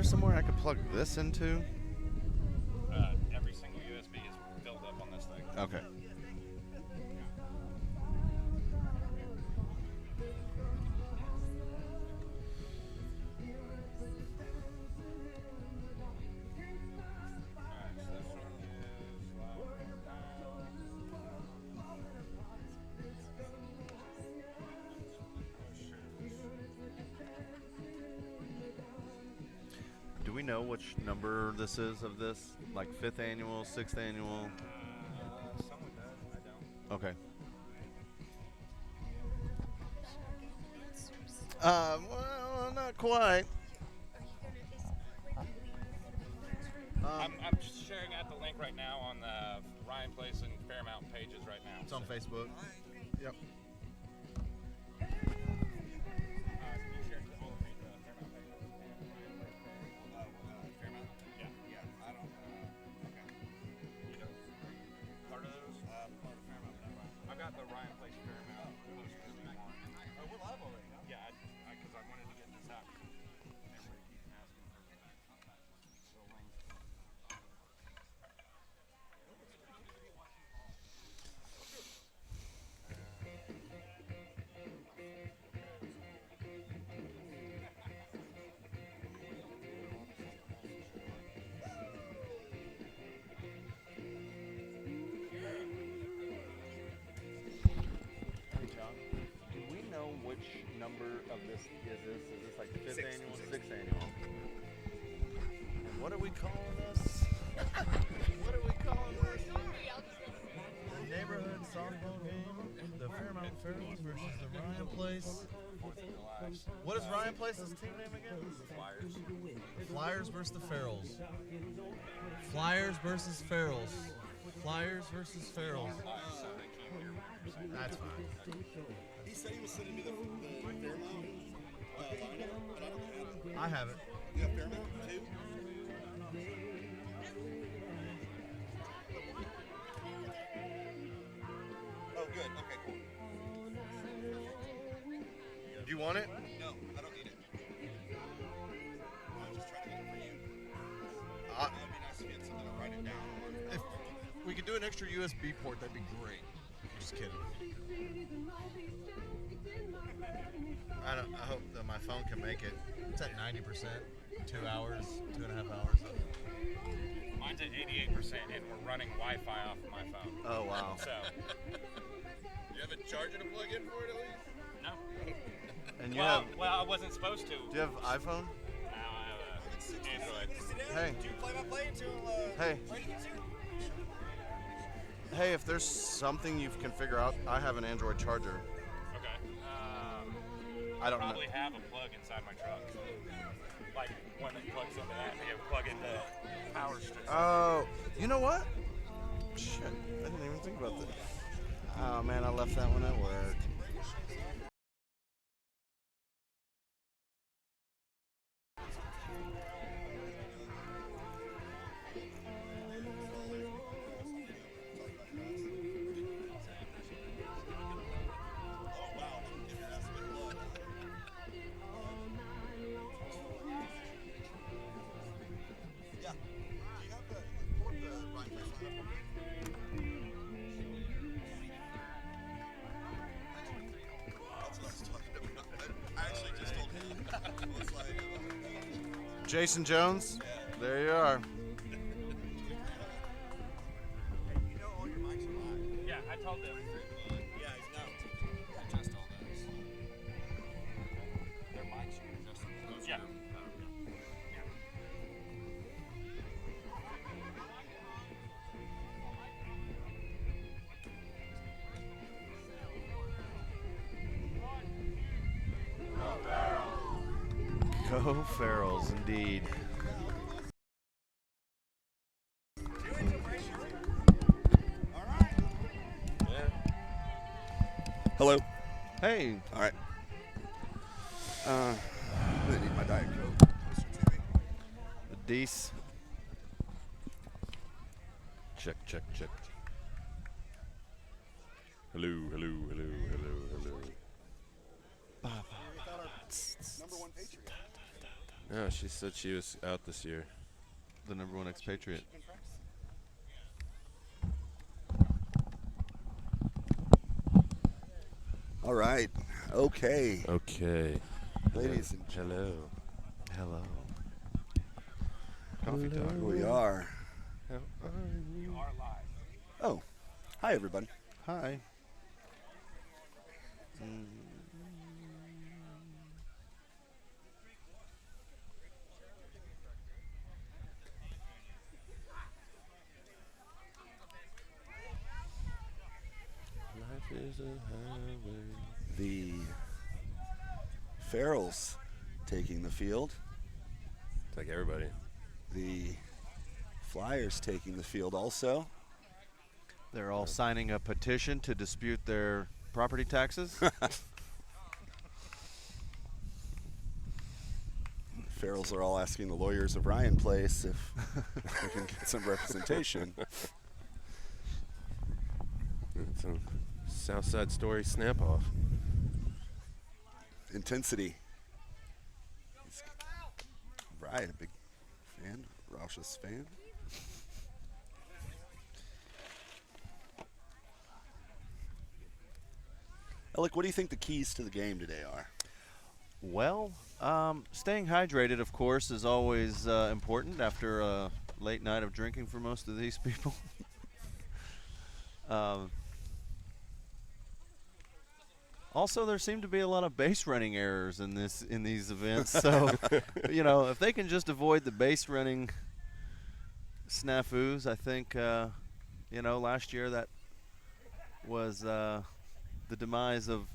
there somewhere I could plug this into? Every single USB is filled up on this thing. Okay. Do we know which number this is of this? Like 5th annual, 6th annual? Someone does. I don't. Okay. Well, not quite. I'm just sharing out the link right now on the Ryan Place and Fairmount pages right now. It's on Facebook. Yep. Which number of this is this? Is this like 5th annual, 6th annual? And what are we calling this? What are we calling this? The neighborhood softball game. The Fairmount Pharaohs versus the Ryan Place. What is Ryan Place's team name again? Flyers. Flyers versus the Pharaohs. Flyers versus Pharaohs. Flyers versus Pharaohs. That's fine. He said he was sending me the Fairmount lineup, but I don't have it. I have it. You have Fairmount too? Oh, good. Okay, cool. Do you want it? No, I don't need it. I was just trying to get it for you. It would be nice to get something to write it down. If we could do an extra USB port, that'd be great. Just kidding. I hope that my phone can make it. It's at 90%. 2 hours, 2.5 hours. Mine's at 88%, and we're running Wi-Fi off of my phone. Oh, wow. So, You have a charger to plug in for it at least? no. And you Well, have, well, I wasn't supposed to. do you have iPhone? I have a Android. Hey. Do you play by play until Hey. Brady gets here? Hey, if there's something you can figure out, I have an Android charger. Okay. I don't know. Probably have a plug inside my truck. Like one that plugs into that. They plug into power strips. Oh, you know what? Shit, I didn't even think about that. Oh man, I left that one at work. Jason Jones, there you are. You know all your mics are live. Yeah, I told them. Yeah, he's now. Adjust all those. Their mics you can adjust those. Yeah. Go Ferals, indeed. Hello. Hey, All right. uh, I really need my Diet Coke. the Dees. Check, check, check. Hello, hello, hello, hello, hello. We thought our number one Patriot. Yeah, she said she was out this year. The number one expatriate. All right. Okay. Okay. Ladies and Hello. Hello. Coffee talk. Here we are. How are We you? are live. Oh, hi everybody. Hi. Life is a highway. The Farrells taking the field. It's like everybody. The Flyers taking the field also. They're all signing a petition to dispute their property taxes. Farrells are all asking the lawyers of Ryan Place if we can get some representation. It's a South Side Story snap off. Intensity. Brian, a big fan, Roush's fan. Alec, what do you think the keys to the game today are? Well, staying hydrated, of course, is always important after a late night of drinking for most of these people. Also, there seem to be a lot of base running errors in these events. So, if they can just avoid the base running snafus, I think, last year that was the demise of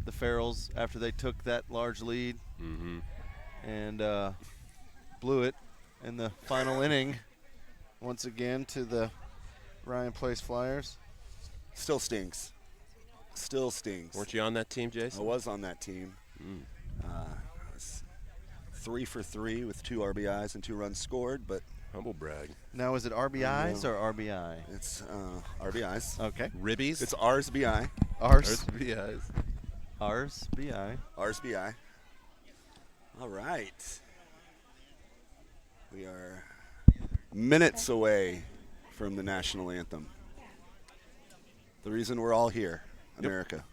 the Farrells after they took that large lead and blew it in the final inning once again to the Ryan Place Flyers. Still stings. Still stings. Weren't you on that team, Jason? I was on that team. I was 3 for 3 with 2 RBIs and 2 runs scored, but Humble brag. Now, is it RBIs or RBI? it's RBIs. Okay. Ribbies? It's RSBI. RBIs. Ours, BI. RSBI. All right. We are minutes away from the national anthem. The reason we're all here, America.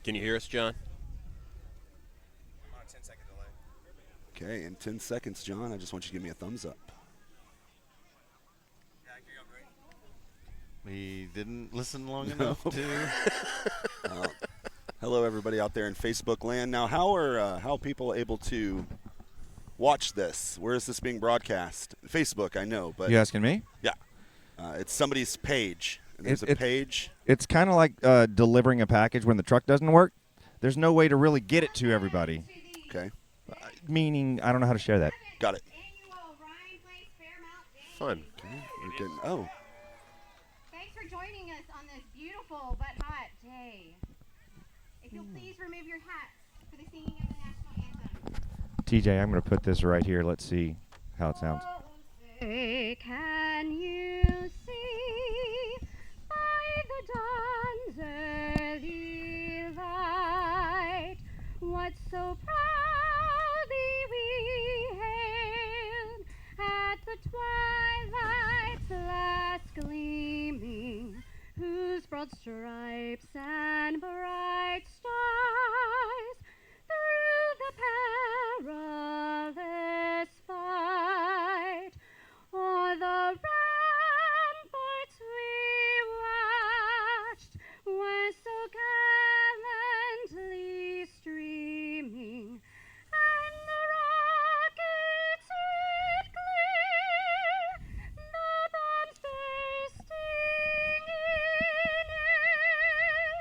Can you hear us, John? I'm on a 10-second delay. Okay, in 10 seconds, John, I just want you to give me a thumbs up. Yeah, I can hear you great. We didn't listen long enough to. Hello, everybody out there in Facebook land. Now, how are people able to watch this? Where is this being broadcast? Facebook, I know, but You asking me? yeah, it's somebody's page. And there's a It- page. It's kind of like delivering a package when the truck doesn't work. There's no way to really get it to everybody. Okay, Meaning, I don't know how to share that. got it. Fun. Okay, we're getting. Oh, Thanks for joining us on this beautiful but hot day. If you'll please remove your hats for the singing of the national anthem. TJ, I'm going to put this right here. Let's see how it sounds. Say, can you see by the dawn's early light what so proudly we hailed at the twilight's last gleaming, whose broad stripes and bright stars through the perilous fight o'er the ramparts we watched were so gallantly streaming, and the rockets did clear the bombs bursting in air,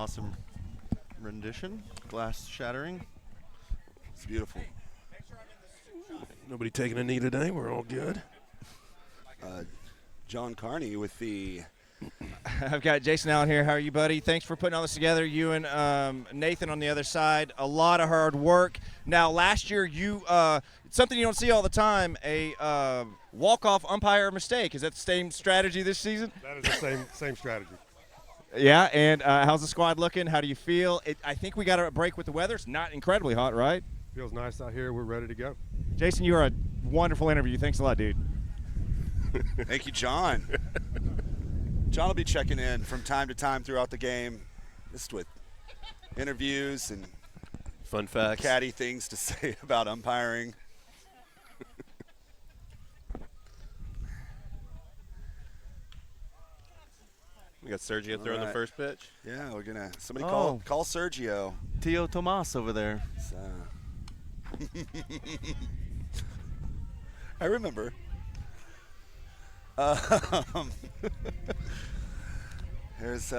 awesome rendition, glass shattering. It's beautiful. Nobody taking a knee today. We're all good. John Carney with the I've got Jason Allen here. How are you, buddy? Thanks for putting all this together. You and Nathan on the other side. A lot of hard work. Now, last year, you something you don't see all the time, a walk-off umpire mistake. Is that the same strategy this season? That is the same strategy. Yeah, and how's the squad looking? How do you feel? I think we got a break with the weather. It's not incredibly hot, right? Feels nice out here. We're ready to go. Jason, you are a wonderful interview. Thanks a lot, dude. Thank you, John. John will be checking in from time to time throughout the game, just with interviews and Fun facts. catty things to say about umpiring. We got Sergio throwing the right. first pitch. Yeah, we're gonna somebody Oh. call Sergio. Tio Tomas over there. So. I remember. Here's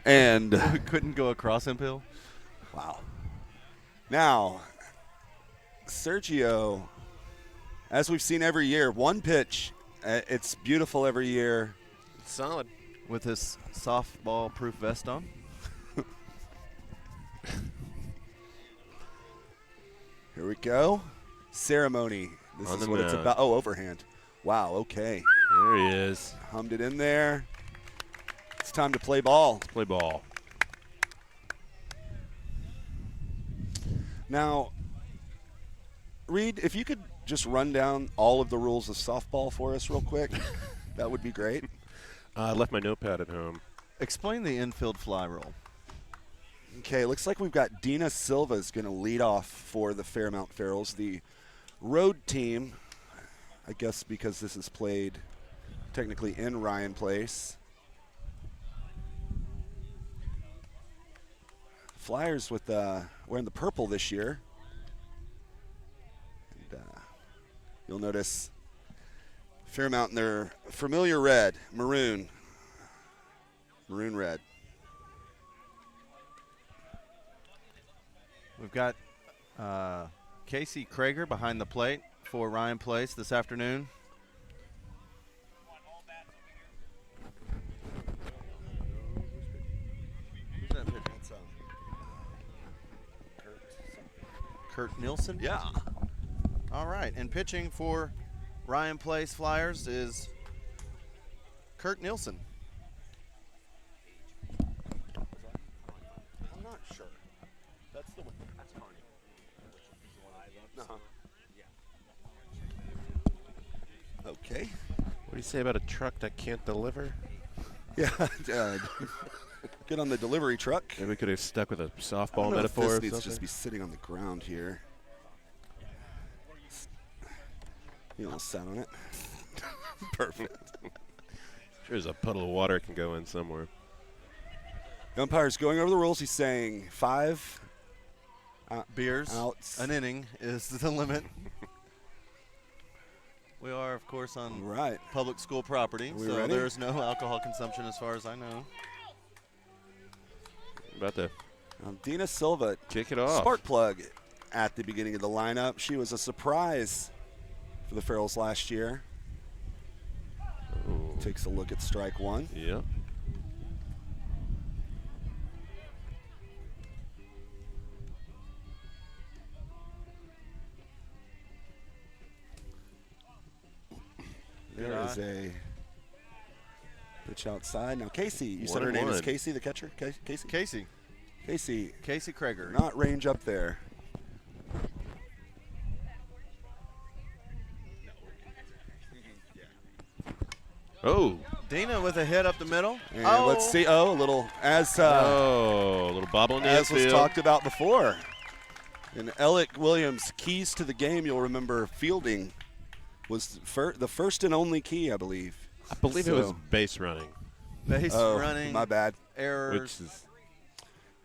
and We couldn't go across him, Bill. wow. Now, Sergio, as we've seen every year, one pitch. It's beautiful every year. Solid. With his softball-proof vest on. Here we go. Ceremony. This On is the what it's mound. about. Oh, overhand. Wow, okay. There he is. Hummed it in there. It's time to play ball. Play ball. Now, Reed, if you could just run down all of the rules of softball for us real quick, that would be great. I left my notepad at home. Explain the infield fly roll. Okay, looks like we've got Dina Silva's going to lead off for the Fairmount Ferals, the road team, I guess because this is played technically in Ryan Place. Flyers with wearing the purple this year. And you'll notice Fairmount in their familiar red, maroon red. We've got Casey Krager behind the plate for Ryan Place this afternoon. Who's that pitcher? Kurt Nielsen? Yeah. All right, and pitching for Ryan Place Flyers is Kurt Nielsen. I'm not sure. That's the one. That's Carney. Okay. What do you say about a truck that can't deliver? Yeah. Get on the delivery truck. Maybe we could have stuck with a I softball don't know if metaphor this or needs to something. just be sitting on the ground here. You almost sat on it. Perfect. Sure, there's a puddle of water can go in somewhere. The umpire's going over the rules. He's saying 5 Beers, outs. an inning is the limit. We are, of course, on Right. public school property, Are we so ready? there's no alcohol consumption as far as I know. About to Dina Silva, kick it off. spark plug at the beginning of the lineup. She was a surprise for the Ferals last year. Ooh. Takes a look at strike one. Yep. There Good is a pitch outside. Now, Casey, you said One her and name is one. Casey, the catcher? Casey? Casey Casey, Krager. not range up there. Oh. Dina with a hit up the middle. And let's see. Oh, a little, A little bobble in the as was infield. talked about before. And Alec Williams' keys to the game, you'll remember fielding was the first and only key, I believe. I believe it was So- base running. Base Oh, running. my bad. Errors. Which is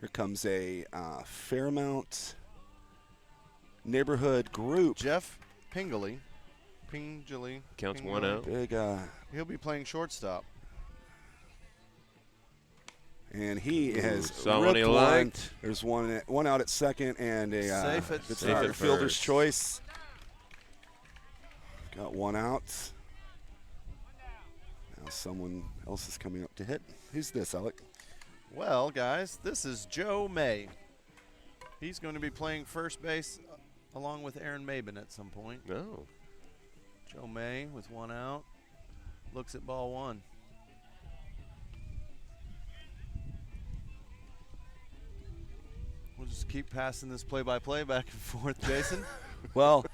Here comes a Fairmount neighborhood group. Jeff Pingley. Counts one out. Big, He'll be playing shortstop. and he has saw one he ripped one. liked. There's one out at second and a Safe at it's Safe our at fielder's first. choice. Got one out. Now someone else is coming up to hit. Who's this, Alec? Well, guys, this is Joe May. He's going to be playing first base along with Aaron Mabin at some point. No. Joe May with one out. Looks at ball one. We'll just keep passing this play-by-play back and forth, Jason. Well,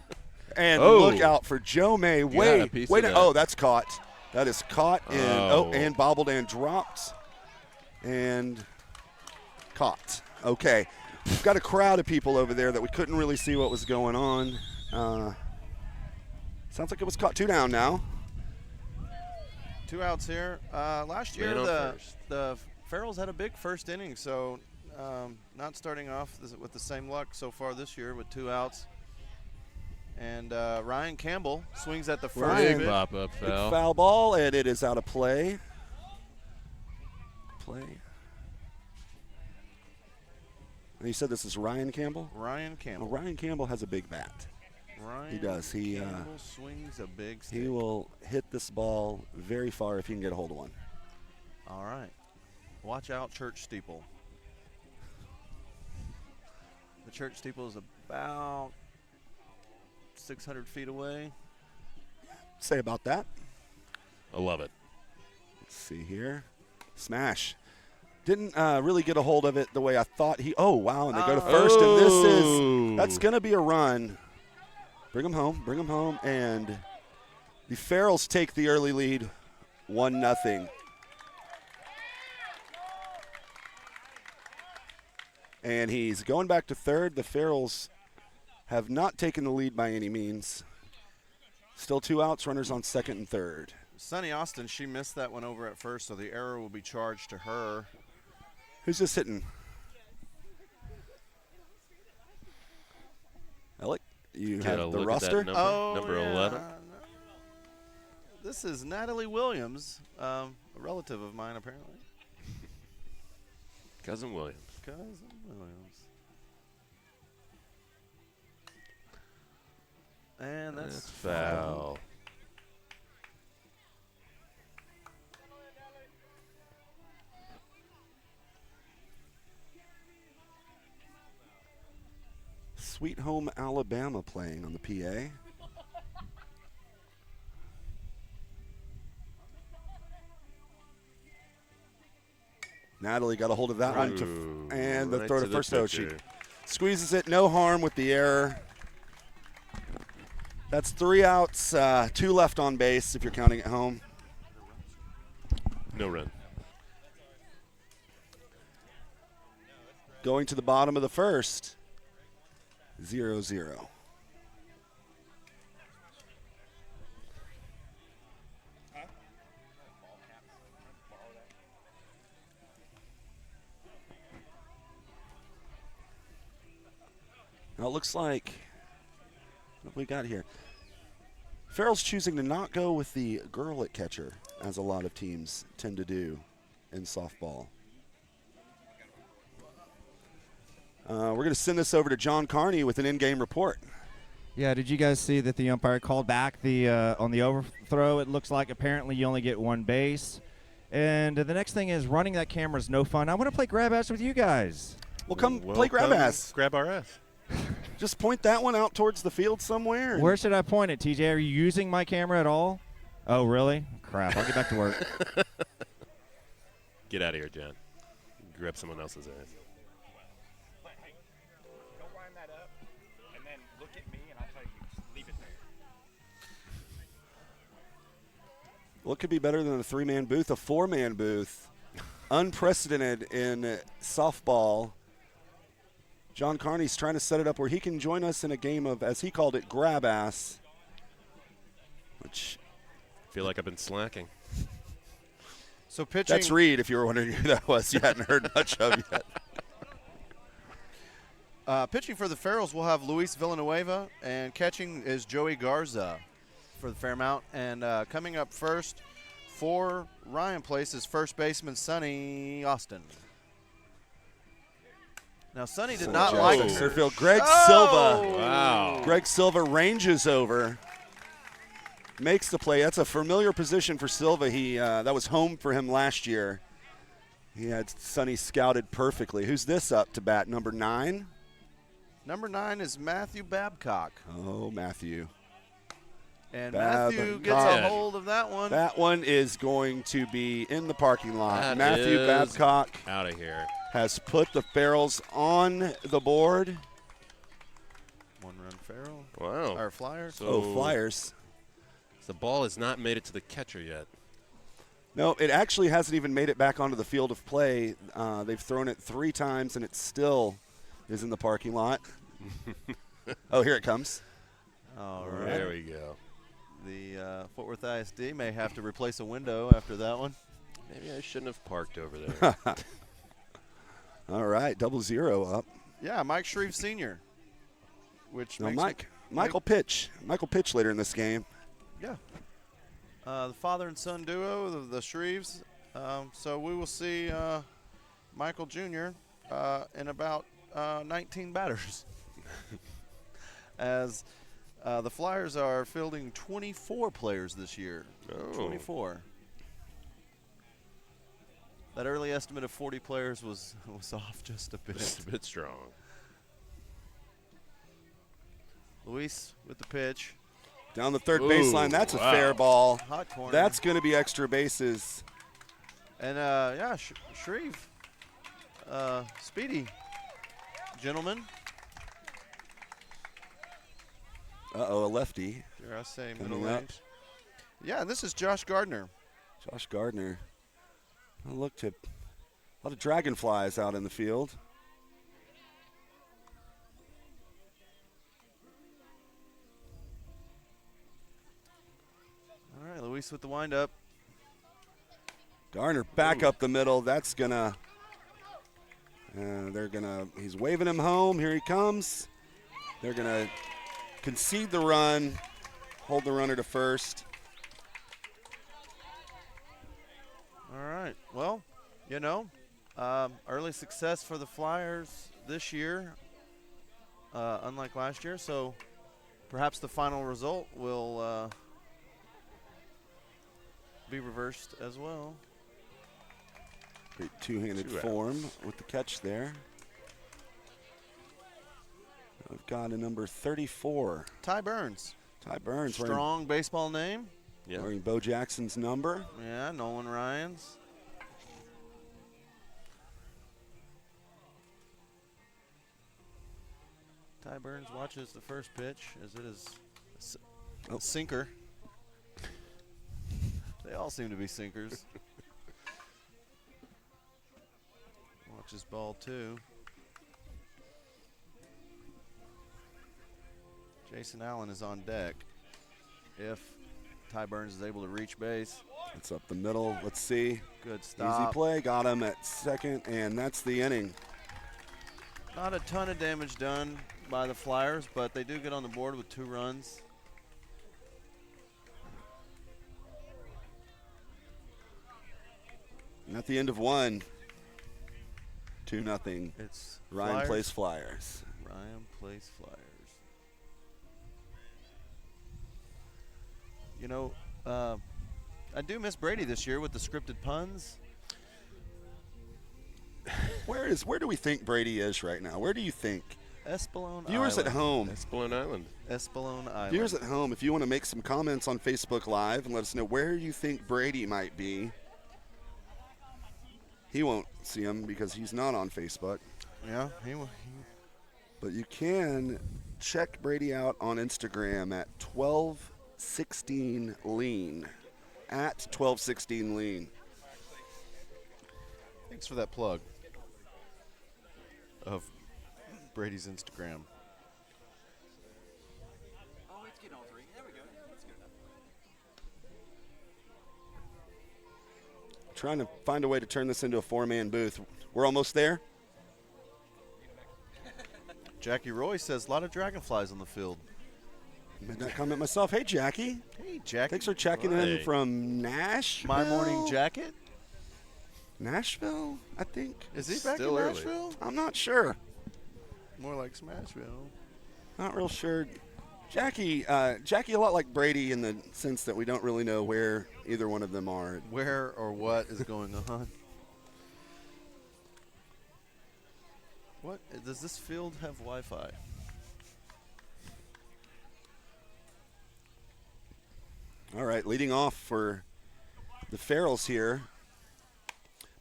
and Oh. look out for Joe May. got a Wait, piece wait. of that. Oh, that's caught. That is caught and Oh. and bobbled and dropped and caught. Okay, we've got a crowd of people over there that we couldn't really see what was going on. Sounds like it was caught. 2 down now. 2 outs here. Last year, Man on the first. Ferals had a big first inning, so not starting off with the same luck so far this year with 2 outs. And Ryan Campbell swings at the first Ryan. pitch. Pop up Big foul. foul ball, and it is out of play. And you said this is Ryan Campbell? Ryan Well, Campbell. Ryan Campbell has a big bat. Ryan does. He, Campbell swings a big stick. He will hit this ball very far if he can get a hold of one. All right. Watch out, church steeple. The church steeple is about 600 feet away. Say about that. I love it. Let's see here. Smash. Didn't really get a hold of it the way I thought he. Oh, wow. And they go to first. And this is. That's going to be a run. Bring him home. And the Ferals take the early lead 1-0. And he's going back to third. The Ferals have not taken the lead by any means. Still 2 outs, runners on second and third. Sonny Austin, she missed that one over at first, so the error will be charged to her. Who's this hitting? Alec, you Get a have the look at that roster? number. Number 11. This is Natalie Williams, a relative of mine, apparently. Cousin Williams. Cousin Williams. And that's foul. Sweet Home Alabama playing on the PA. Natalie got a hold of that one, Ooh, and the right throw to to the first. Oh, she pitcher. squeezes it. No harm with the error. That's 3 outs, 2 left on base if you're counting at home. No run. Going to the bottom of the first. 0-0. Now it looks like what we got here. Farrell's choosing to not go with the girl at catcher, as a lot of teams tend to do in softball. We're going to send this over to John Carney with an in-game report. Yeah, did you guys see that the umpire called back the on the overthrow? It looks like apparently you only get 1 base. And the next thing is running that camera is no fun. I want to play grab ass with you guys. Well, come play grab ass. Grab our ass. Just point that one out towards the field somewhere. Where should I point it, TJ? Are you using my camera at all? Oh, really? Crap, I'll get back to work. Get out of here, John. Grab someone else's ass. Go wind that up, and then look at me, and I'll tell you, just leave it there. What could be better than a 3-man booth? A 4-man booth. Unprecedented in softball. John Carney's trying to set it up where he can join us in a game of, as he called it, grab ass. Which Feel like I've been slacking. So pitching. that's Reed, if you were wondering who that was. You hadn't heard much of yet. Pitching for the Ferals, we'll have Luis Villanueva, and catching is Joey Garza for the Fairmount. And coming up first for Ryan Place is first baseman Sonny Austin. Now, Sonny did not like Jackson it. center field. Greg Oh! Silva. Wow. Greg Silva ranges over, makes the play. That's a familiar position for Silva. That was home for him last year. He had Sonny scouted perfectly. Who's this up to bat? Number 9? Number 9 is Matthew Babcock. Oh, Matthew. And Matthew gets a Babcock. hold of that one. That one is going to be in the parking lot. That Matthew is Babcock out of here. has put the Ferals on the board. 1-run Feral. Wow. Or Flyers. So Flyers. the ball has not made it to the catcher yet. No, it actually hasn't even made it back onto the field of play. They've thrown it 3 times, and it still is in the parking lot. Oh, here it comes. All right. There we go. The Fort Worth ISD may have to replace a window after that one. Maybe I shouldn't have parked over there. All right, 0-0 up. Yeah, Mike Shreve Sr. Which No, makes Michael Pitch. Michael Pitch later in this game. Yeah. The father and son duo, the Shreves. So we will see Michael Jr. In about 19 batters. As the Flyers are fielding 24 players this year. Oh. 24. That early estimate of 40 players was off just a bit. It's a bit strong. Luis with the pitch. Down the third Ooh, baseline. That's a wow. fair ball. Hot corner. That's going to be extra bases. And, Shreve. Speedy. Gentlemen. Uh-oh, a lefty. Dare I say Coming middle up. range. Yeah, and this is Josh Gardner. Josh Gardner. Oh, look, a lot of dragonflies out in the field. All right, Luis with the windup. Garner back up the middle. That's going to he's waving him home. Here he comes. They're going to concede the run, hold the runner to first. All right. Well, early success for the Flyers this year, unlike last year. So perhaps the final result will be reversed as well. Great two-handed Two out. form with the catch there. We've got a number 34. Ty Burns. Ty Burns Strong baseball name. Yeah. wearing Bo Jackson's number. Yeah, Nolan Ryan's. Ty Burns watches the first pitch as it is a sinker. They all seem to be sinkers. Watches ball 2. Jason Allen is on deck if Ty Burns is able to reach base. It's up the middle. Let's see. Good stop. Easy play. Got him at second, and that's the inning. Not a ton of damage done by the Flyers, but they do get on the board with 2 runs. And at the end of 1, 2-0. It's Ryan Flyers. plays Flyers. Ryan plays Flyers. I do miss Brady this year with the scripted puns. Where do we think Brady is right now? Where do you think? Espelon Viewers Island. at home. Espelon Island. Espelon Island. Viewers at home, if you want to make some comments on Facebook Live and let us know where you think Brady might be. He won't see him because he's not on Facebook. Yeah, But you can check Brady out on Instagram at 1216lean. At 1216lean. Thanks for that plug of Brady's Instagram. Trying to find a way to turn this into a 4-man booth. We're almost there. Jackie Roy says a lot of dragonflies on the field. Made that comment myself. Hey, Jackie. Hey, Jackie. Thanks for checking in from Nashville. My morning jacket. Nashville, I think. Is he back Still in early. Nashville? I'm not sure. More like Smashville. Not real sure. Jackie a lot like Brady in the sense that we don't really know where either one of them are. Where or what is going on? What does this field have Wi-Fi? All right, leading off for the Ferals here.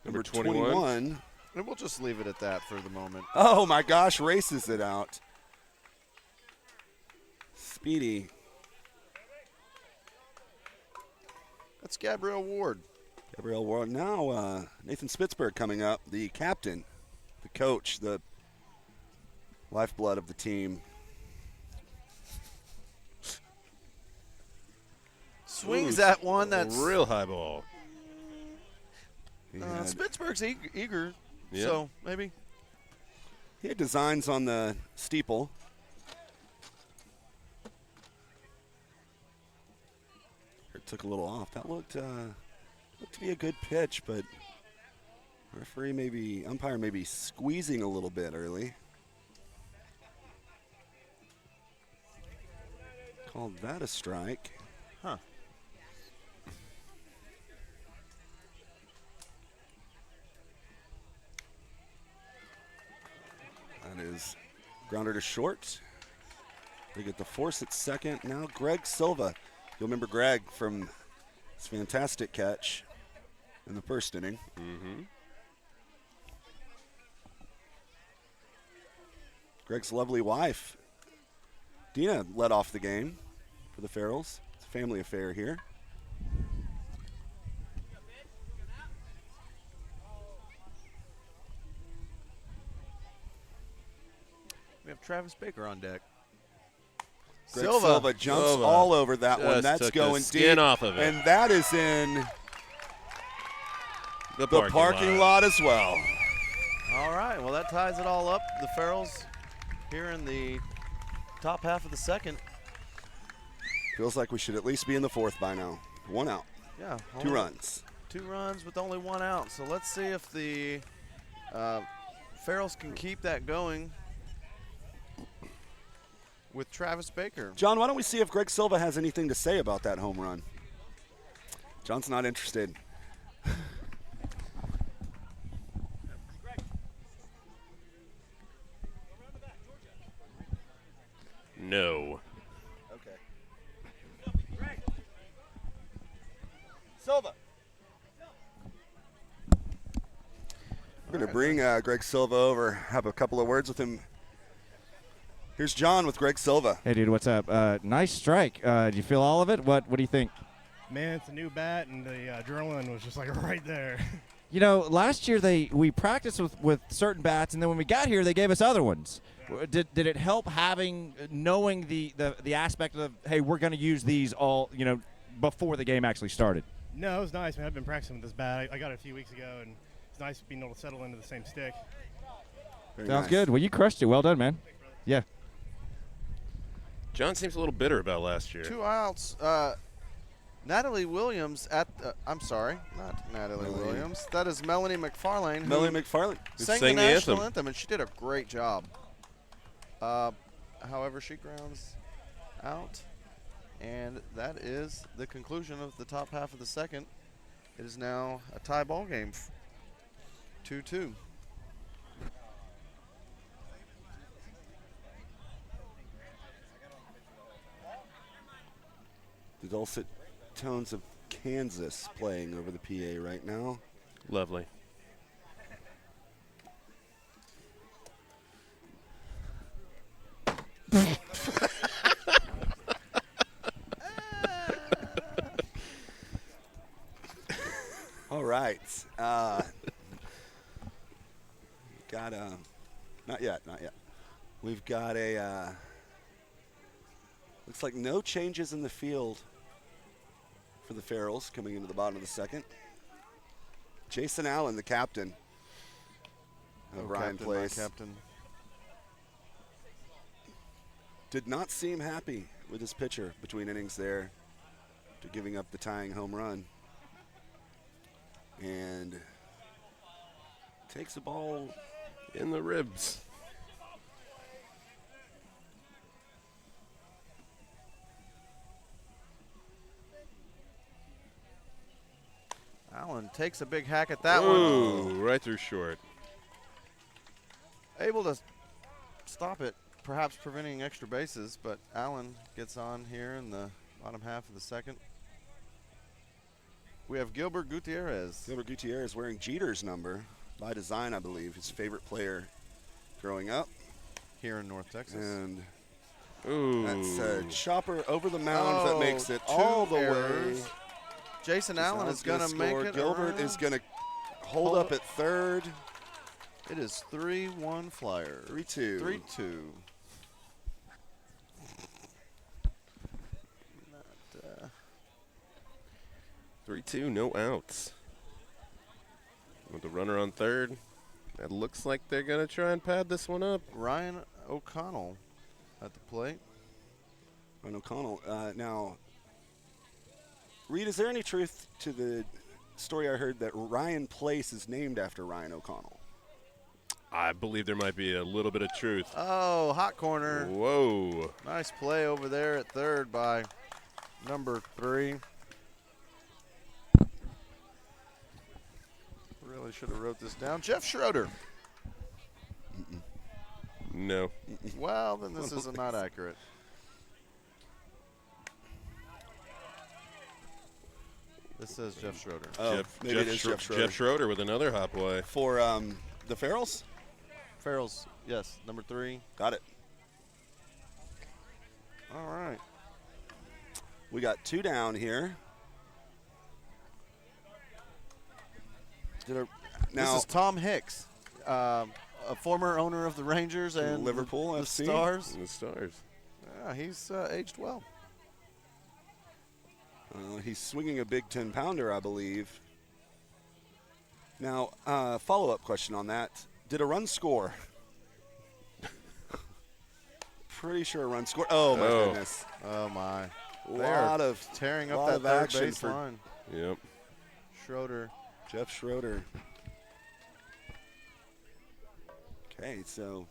Number 21. And we'll just leave it at that for the moment. Oh my gosh, races it out. Speedy. That's Gabrielle Ward. Gabrielle Ward. Now Nathan Spitzberg coming up, the captain, the coach, the lifeblood of the team. Swings at one that's real high ball. Yeah. Spitzberg's eager, Yeah. so maybe. He had designs on the steeple. It took a little off. That looked to be a good pitch, but umpire may be squeezing a little bit early. Called that a strike. Huh. That is grounder to short. They get the force at second. Now Greg Silva. You'll remember Greg from his fantastic catch in the first inning. Mm-hmm. Greg's lovely wife, Dina, led off the game for the Ferals. It's a family affair here. We have Travis Baker on deck. Greg Silva jumps all over that one. Just That's took the going skin deep. off of it. And that is in The the parking lot as well. All right, well, that ties it all up. The Ferals here in the top half of the second. Feels like we should at least be in the fourth by now. One out, Yeah. 2 runs. 2 runs with only 1 out. So let's see if the Ferals can keep that going with Travis Baker. John, why don't we see if Greg Silva has anything to say about that home run? John's not interested. No. Okay. Silva. We're going to bring Greg Silva over, have a couple of words with him. Here's John with Greg Silva. Hey, dude, what's up? Nice strike. Did you feel all of it? What do you think? Man, it's a new bat, and the adrenaline was just like right there. You know, last year we practiced with certain bats, and then when we got here, they gave us other ones. Did it help knowing the aspect of, hey, we're going to use these all, before the game actually started? No, it was nice, man. I've been practicing with this bat. I got it a few weeks ago, and it's nice being able to settle into the same stick. Very Sounds nice. good. Well, you crushed it. Well done, man. Yeah. John seems a little bitter about last year. 2 outs. Natalie Williams I'm sorry, not Natalie Melanie. Williams. That is Melanie McFarlane. Melanie McFarlane. who sang sang the the national anthem. anthem, and she did a great job. However, she grounds out, and that is the conclusion of the top half of the second. It is now a tie ball game, 2-2. The dulcet tones of Kansas playing over the PA right now. Lovely. All right. Got a, not yet. We've got a, looks like no changes in the field for the Ferals coming into the bottom of the second. Jason Allen, the captain of Ryan Captain, my Place. captain. did not seem happy with his pitcher between innings there to giving up the tying home run. And takes the ball In the ribs. Allen takes a big hack at that Ooh, one. right through short. Able to stop it, perhaps preventing extra bases, but Allen gets on here in the bottom half of the second. We have Gilbert Gutierrez. Gilbert Gutierrez wearing Jeter's number by design, I believe, his favorite player growing up. Here in North Texas. And Ooh. that's a chopper over the mound that makes it all two the errors. way. Jason Allen is going to make score. it. Gilbert is going to hold up at third. It is 3-1 Flyers. 3-2. 3-2. 3-2, no outs. With the runner on third, it looks like they're going to try and pad this one up. Ryan O'Connell at the plate. Ryan O'Connell. Now, Reed, is there any truth to the story I heard that Ryan Place is named after Ryan O'Connell? I believe there might be a little bit of truth. Oh, hot corner. Whoa. Nice play over there at third by number 3. Really should have wrote this down. Jeff Schroeder. No. Well, then this is not accurate. This says Jeff Schroeder. Oh, maybe it is Jeff Schroeder. Jeff Schroeder with another hot boy. For the Ferals? Farrell's, yes, number 3. Got it. All right. We got 2 down here. This is Tom Hicks, a former owner of the Rangers and Liverpool the FC. Stars. And the Stars. Yeah, he's aged well. He's swinging a big 10-pounder, I believe. Now, follow-up question on that. Did a run score? Pretty sure a run score. Oh, my goodness. Oh, my. A lot of tearing up lot that of third action base for line. Yep. Schroeder. Jeff Schroeder. Okay, so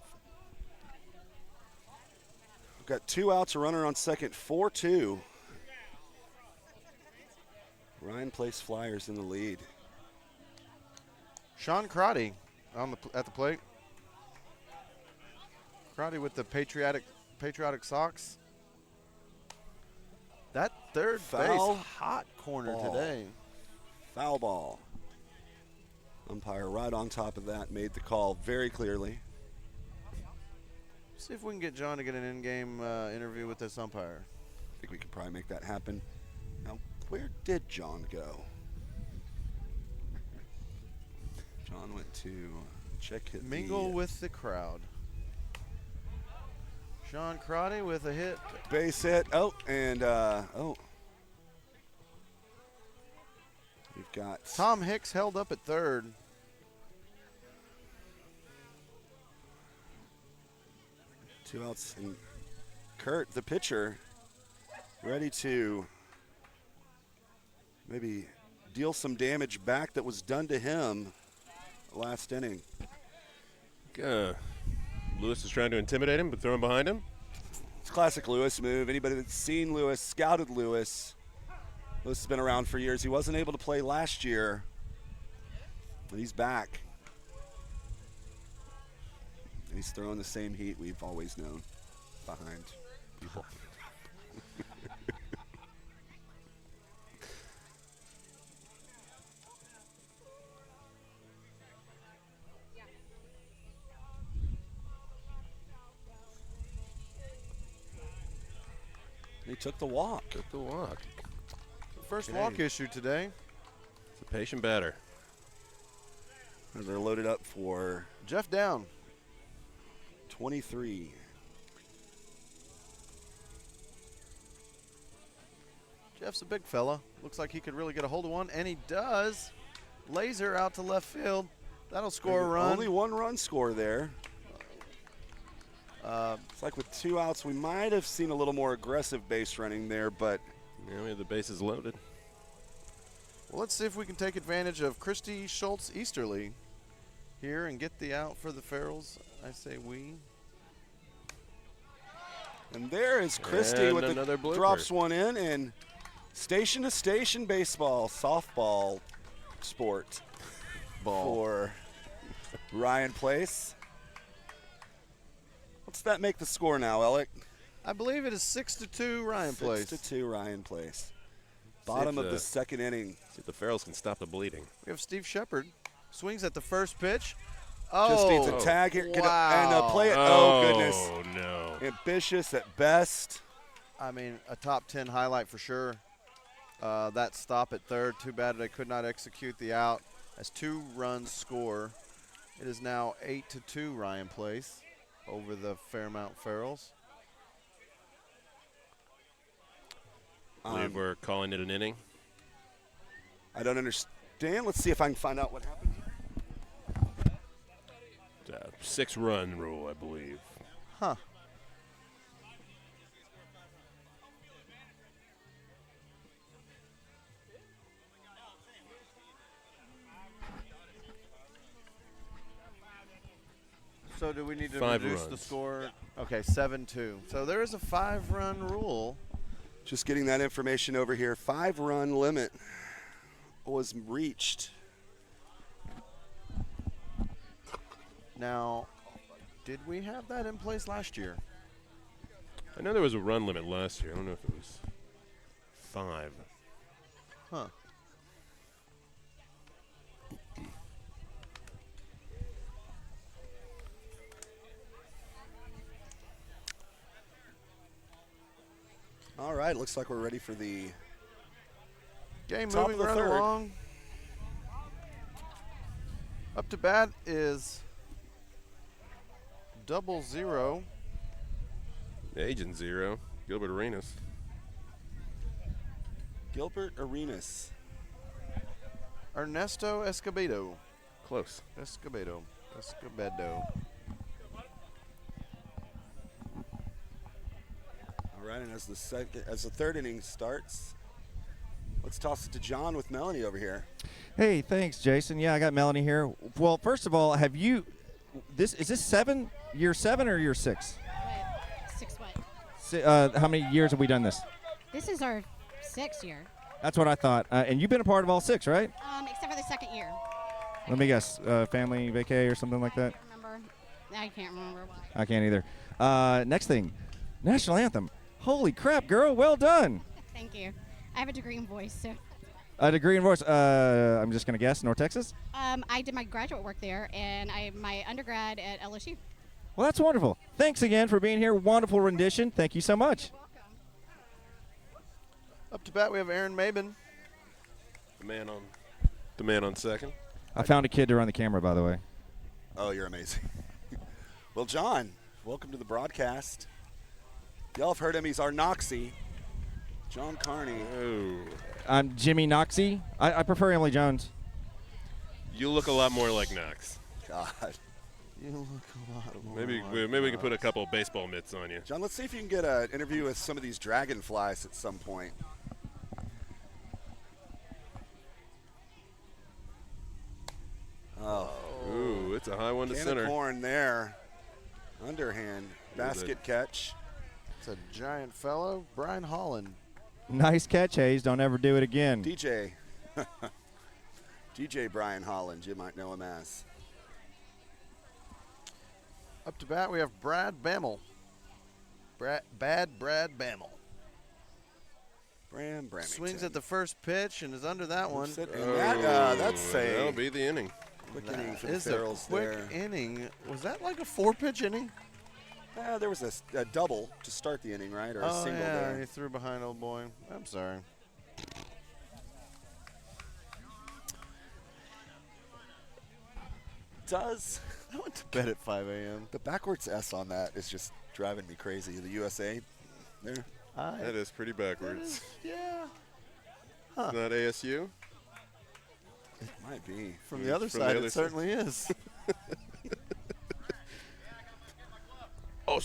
we've got 2 outs, a runner on second, 4-2. Ryan Place Flyers in the lead. Sean Crotty at the plate. Crotty with the patriotic socks. That third Foul base hot corner ball. today. Foul ball. Umpire right on top of that made the call very clearly. See if we can get John to get an in-game interview with this umpire. I think we could probably make that happen. Now, where did John go? John went to check hit. Mingle with the crowd. Sean Crotty with a hit. Base hit. Oh, and we've got Tom Hicks held up at third. two outs, and Kurt, the pitcher, ready to maybe deal some damage back that was done to him last inning. Lewis is trying to intimidate him, but throw him behind him. It's a classic Lewis move. Anybody that's seen Lewis, scouted Lewis, Lewis has been around for years. He wasn't able to play last year, but he's back. And he's throwing the same heat we've always known behind people. He took the walk. Took the walk. First Okay. walk issue today. It's a patient batter. They're loaded up for Jeff down. 23. Jeff's a big fella. Looks like he could really get a hold of one, and he does. Laser out to left field. That'll score a run. Only one run score there. It's like with 2 outs, we might have seen a little more aggressive base running there, but Yeah, we have the bases loaded. Well, let's see if we can take advantage of Christy Schultz Easterly here and get the out for the Ferals. I say we. and there is Christie And with another the blooper. drops one in, and station to station baseball, softball sport for Ryan Place. What's that make the score now, Alec? I believe it is 6-2 Ryan Place. 6-2 Ryan Place. Bottom of the second inning. See if the Ferals can stop the bleeding. We have Steve Shepard. Swings at the first pitch. Just needs a tag here. And play it. Oh, goodness. Oh, no. Ambitious at best. I mean, a top 10 highlight for sure. That stop at third. Too bad they could not execute the out. As 2 runs score, it is now 8-2 Ryan Place over the Fairmount Ferals. I believe we're calling it an inning. I don't understand. Let's see if I can find out what happened. 6-run rule, I believe. Huh. So do we need to 5 reduce the runs. score? Okay, 7-2. So there is a 5-run rule. Just getting that information over here. 5-run limit was reached. Now, did we have that in place last year? I know there was a run limit last year. I don't know if it was 5. Huh. All right, looks like we're ready for the Game top moving of the right third. along. Up to bat is 0-0. Agent 0, Gilbert Arenas. Gilbert Arenas. Ernesto Escobedo. Close. Escobedo. All right, and as the third inning starts, let's toss it to John with Melanie over here. Hey, thanks, Jason. Yeah, I got Melanie here. Well, first of all, have you is this year 7 or year 6? What? 6 what? How many years have we done this? This is our 6th year, That's what I thought. And you've been a part of all 6, right? except for the 2nd year. Let me guess, family vacay or something like that? I can't remember why. I can't either. Next thing, national anthem. Holy crap, girl, well done. Thank you. I have a degree in voice, so. A degree in voice. I'm just going to guess, North Texas? I did my graduate work there, and my undergrad at LSU. Well, that's wonderful. Thanks again for being here. Wonderful rendition. Thank you so much. Up to bat, we have Aaron Mabin. The man on second. I found a kid to run the camera, by the way. Oh, you're amazing. Well, John, welcome to the broadcast. Y'all have heard him. He's our Noxie. John Carney. Oh. I'm Jimmy Noxie. I prefer Emily Jones. You look a lot more like Knox. God. You look a lot more Maybe like we can put a couple of baseball mitts on you. John, let's see if you can get an interview with some of these dragonflies at some point. Oh. Ooh, it's a high one to Can center. of corn there. Underhand. Basket catch. It's a giant fellow, Brian Holland. Nice catch, Hayes. Don't ever do it again. DJ. DJ Brian Holland, you might know him as. Up to bat, we have Brad Bammel. Brad Bammel. Bram Bramington. Swings at the first pitch and is under that one. And that's That'll a be the inning. quick inning for the Is a Ferals quick there. inning. Was that like a 4-pitch inning? There was a double to start the inning, right? Or a Oh, single yeah, there. he threw behind old boy. I'm sorry. I went to bed at 5 a.m. The backwards S on that is just driving me crazy. The USA there. That is pretty backwards. Yeah. It's not ASU. It might be. From the other From side, the other it side. certainly is. Oh,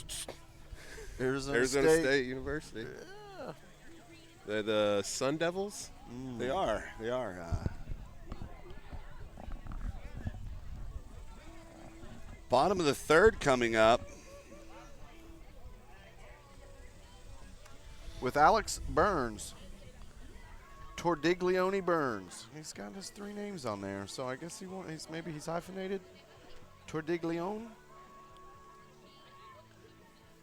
Arizona Arizona State University. Yeah. They're the Sun Devils. They are. They are. Bottom of the third coming up. With Alex Burns. Tordiglione Burns. He's got his 3 names on there, so I guess maybe he's hyphenated. Tordiglione.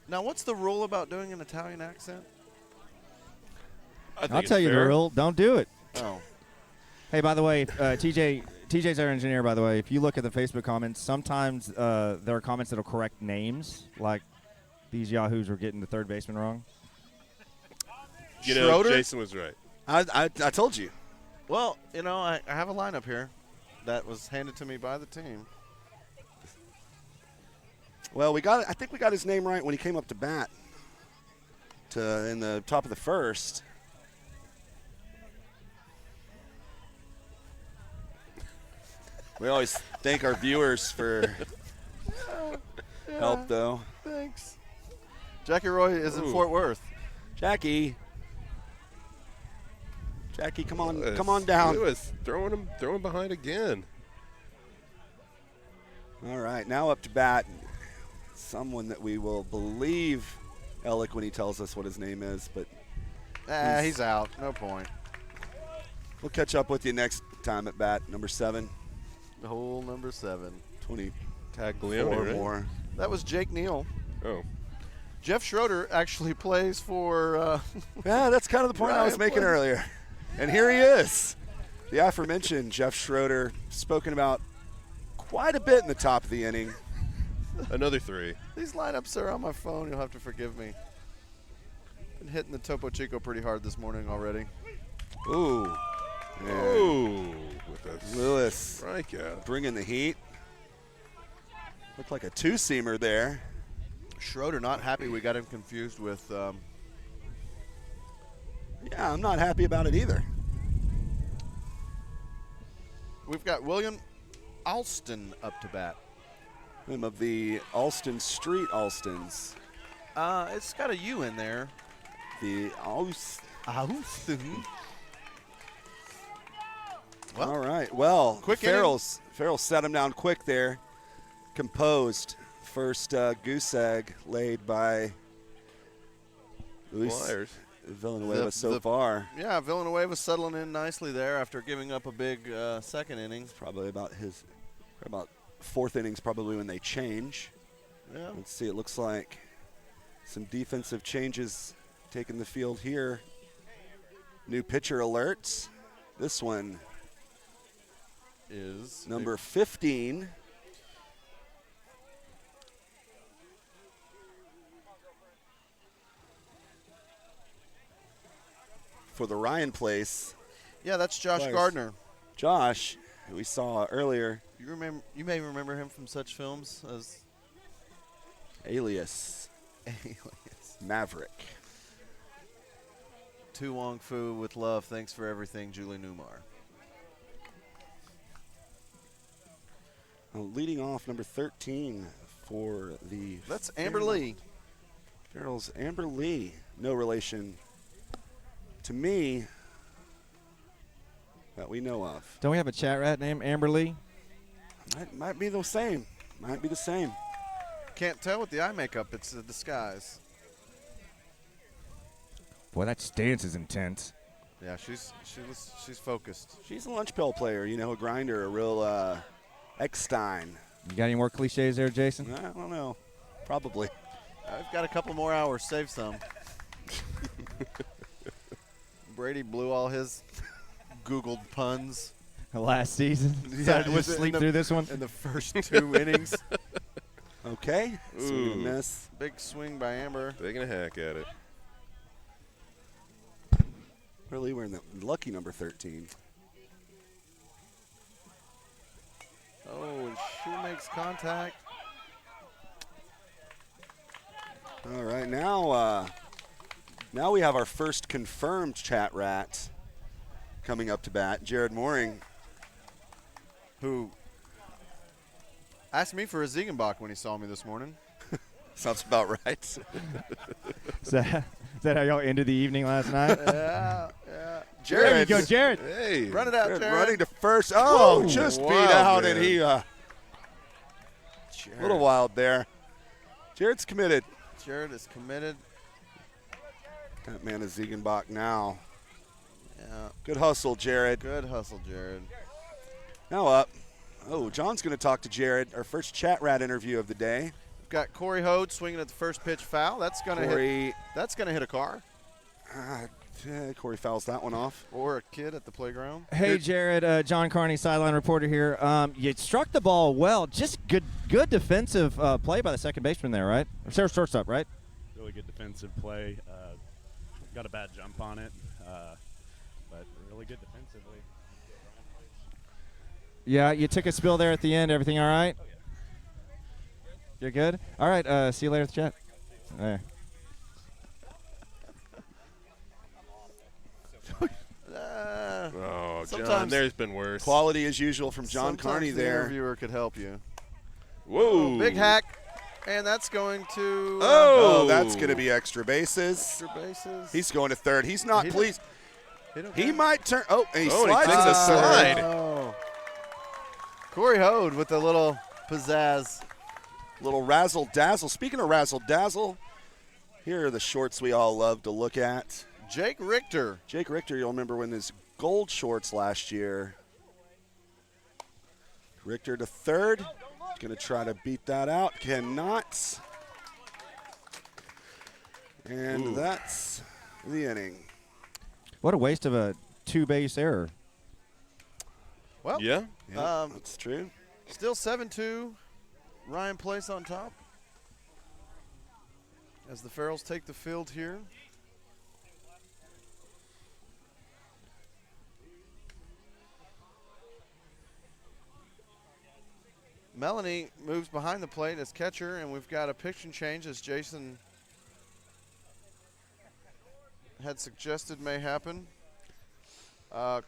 Now, what's the rule about doing an Italian accent? I'll tell you the rule. Don't do it. Oh. Hey, by the way, TJ's our engineer, by the way. If you look at the Facebook comments, sometimes there are comments that will correct names, like these yahoos were getting the third baseman wrong. You know, Schroeder? Jason was right. I told you. Well, I have a lineup here that was handed to me by the team. Well, I think we got his name right when he came up to bat in the top of the first. We always thank our viewers for help, though. Thanks. Jackie Roy is in Fort Worth. Jackie, come on Lewis. down. Lewis throwing behind again. All right, now up to bat, someone that we will believe Alec when he tells us what his name is, but He's out. No point. we'll catch up with you next time at bat, number 7. The whole number 7. 24 Taglione, right? more. That was Jake Neal. Oh. Jeff Schroeder actually plays for. Yeah, that's kind of the point I was making earlier. And here he is. The aforementioned Jeff Schroeder, spoken about quite a bit in the top of the inning. Another 3. These lineups are on my phone. You'll have to forgive me. Been hitting the Topo Chico pretty hard this morning already. Ooh. Oh, with a Lewis strikeout. bringing the heat. Looked like a 2-seamer there. Schroeder not happy we got him confused with. Yeah, I'm not happy about it either. We've got William Alston up to bat. Him of the Alston Street Alstons. It's got a U in there. The Alston. All right. Well, quick Farrell set him down quick there. Composed. First goose egg laid by Luis Flyers. Villanueva so far. Yeah, Villanueva settling in nicely there after giving up a big second inning. Probably about 4th innings probably when they change. Yeah. Let's see. It looks like some defensive changes taking the field here. New pitcher alerts. This one Is number 15. For the Ryan Place. Yeah, that's Josh Players. Gardner. Josh, who we saw earlier. You may remember him from such films as Alias. Maverick. Tu Wong Fu with love. Thanks for everything, Julie Newmar. Leading off, number 13 for the. That's Amber Lee. Farrell's Amber Lee. No relation to me that we know of. Don't we have a chat rat named Amber Lee? Might be the same. Might be the same. Can't tell with the eye makeup. It's a disguise. Boy, that stance is intense. Yeah, she's focused. She's a lunch pail player, a grinder, a real Eckstein. You got any more cliches there, Jason? I don't know. Probably. I've got a couple more hours. Save some. Brady blew all his Googled puns. Last season? Decided to just sleep through this one? In the first 2 innings. Okay. Swing and Ooh. miss. Big swing by Amber. Taking a hack at it. Really, we're in the lucky number 13. Oh, and she makes contact. All right, now we have our first confirmed chat rat coming up to bat, Jared Mooring. Who asked me for a Ziegenbach when he saw me this morning. Sounds about right. Is that how y'all ended the evening last night? Yeah. There you Jared. go, Jared. Hey. Run it out, Jared. Running to first. Oh, Woo. just beat Wild, out, man. and he a little wild there. Jared's committed. Jared is committed. That man is Ziegenbach now. Yeah. Good hustle, Jared. Good hustle, Jared. Now up. Oh, John's going to talk to Jared. Our first chat rat interview of the day. We've got Corey Hode swinging at the first pitch foul. That's gonna hit. That's gonna hit a car Corey fouls that one off. or a kid at the playground. Hey, Jared, John Carney, sideline reporter here. You struck the ball well. Just good defensive play by the second baseman there, right? Or shortstop, right? Really good defensive play. Got a bad jump on it, but really good defensively. Yeah, you took a spill there at the end. Everything all right? You're good? All right, see you later at the chat. There. Oh, John, Sometimes- there's been worse. Quality as usual from John Sometimes Carney the there. interviewer could help you. Whoa. Big hack, and that's going to Oh, that's going to be extra bases. extra bases. He's going to third. He's not He did- pleased. Hit him He down. might turn. Oh, and he Oh, and he slides takes to a third. slide. Oh. Corey Hode with a little pizzazz. Little razzle dazzle. Speaking of razzle dazzle, here are the shorts we all love to look at. Jake Richter. Jake Richter, you'll remember when his gold shorts last year. Richter to third. Going to try to beat that out. Cannot. And Ooh. that's the inning. What a waste of a two-base error. Well, Yeah. Yeah, that's true. still 7-2. Ryan Place on top. As the Ferals take the field here. Melanie moves behind the plate as catcher, and we've got a pitching change as Jason had suggested may happen.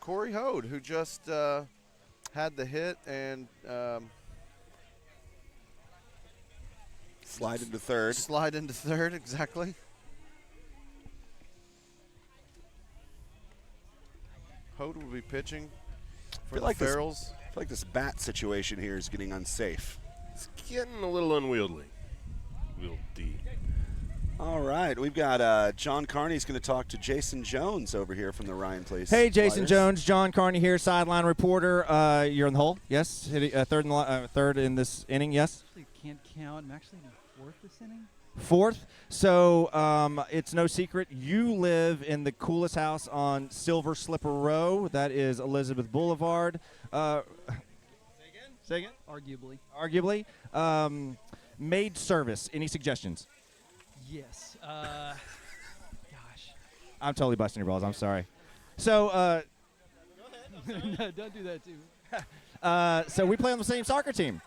Corey Hode, who just had the hit and Slide into third. slide into third, exactly. Hode will be pitching for Feel the like this- Ferals. I feel like this bat situation here is getting unsafe. It's getting a little unwieldy. Wieldy. All right, we've got John Carney's going to talk to Jason Jones over here from the Ryan Place. Hey, Jason Flyers. Jones, John Carney here, sideline reporter. You're in the hole, yes? Hitting, third in this inning, yes? Actually can't count. I'm actually in fourth this inning. Fourth. So it's no secret you live in the coolest house on Silver Slipper Row. That is Elizabeth Boulevard. Say again? Arguably. Arguably. Maid service. Any suggestions? Yes. Gosh. I'm totally busting your balls. I'm sorry. So, No, don't do that too. so we play on the same soccer team.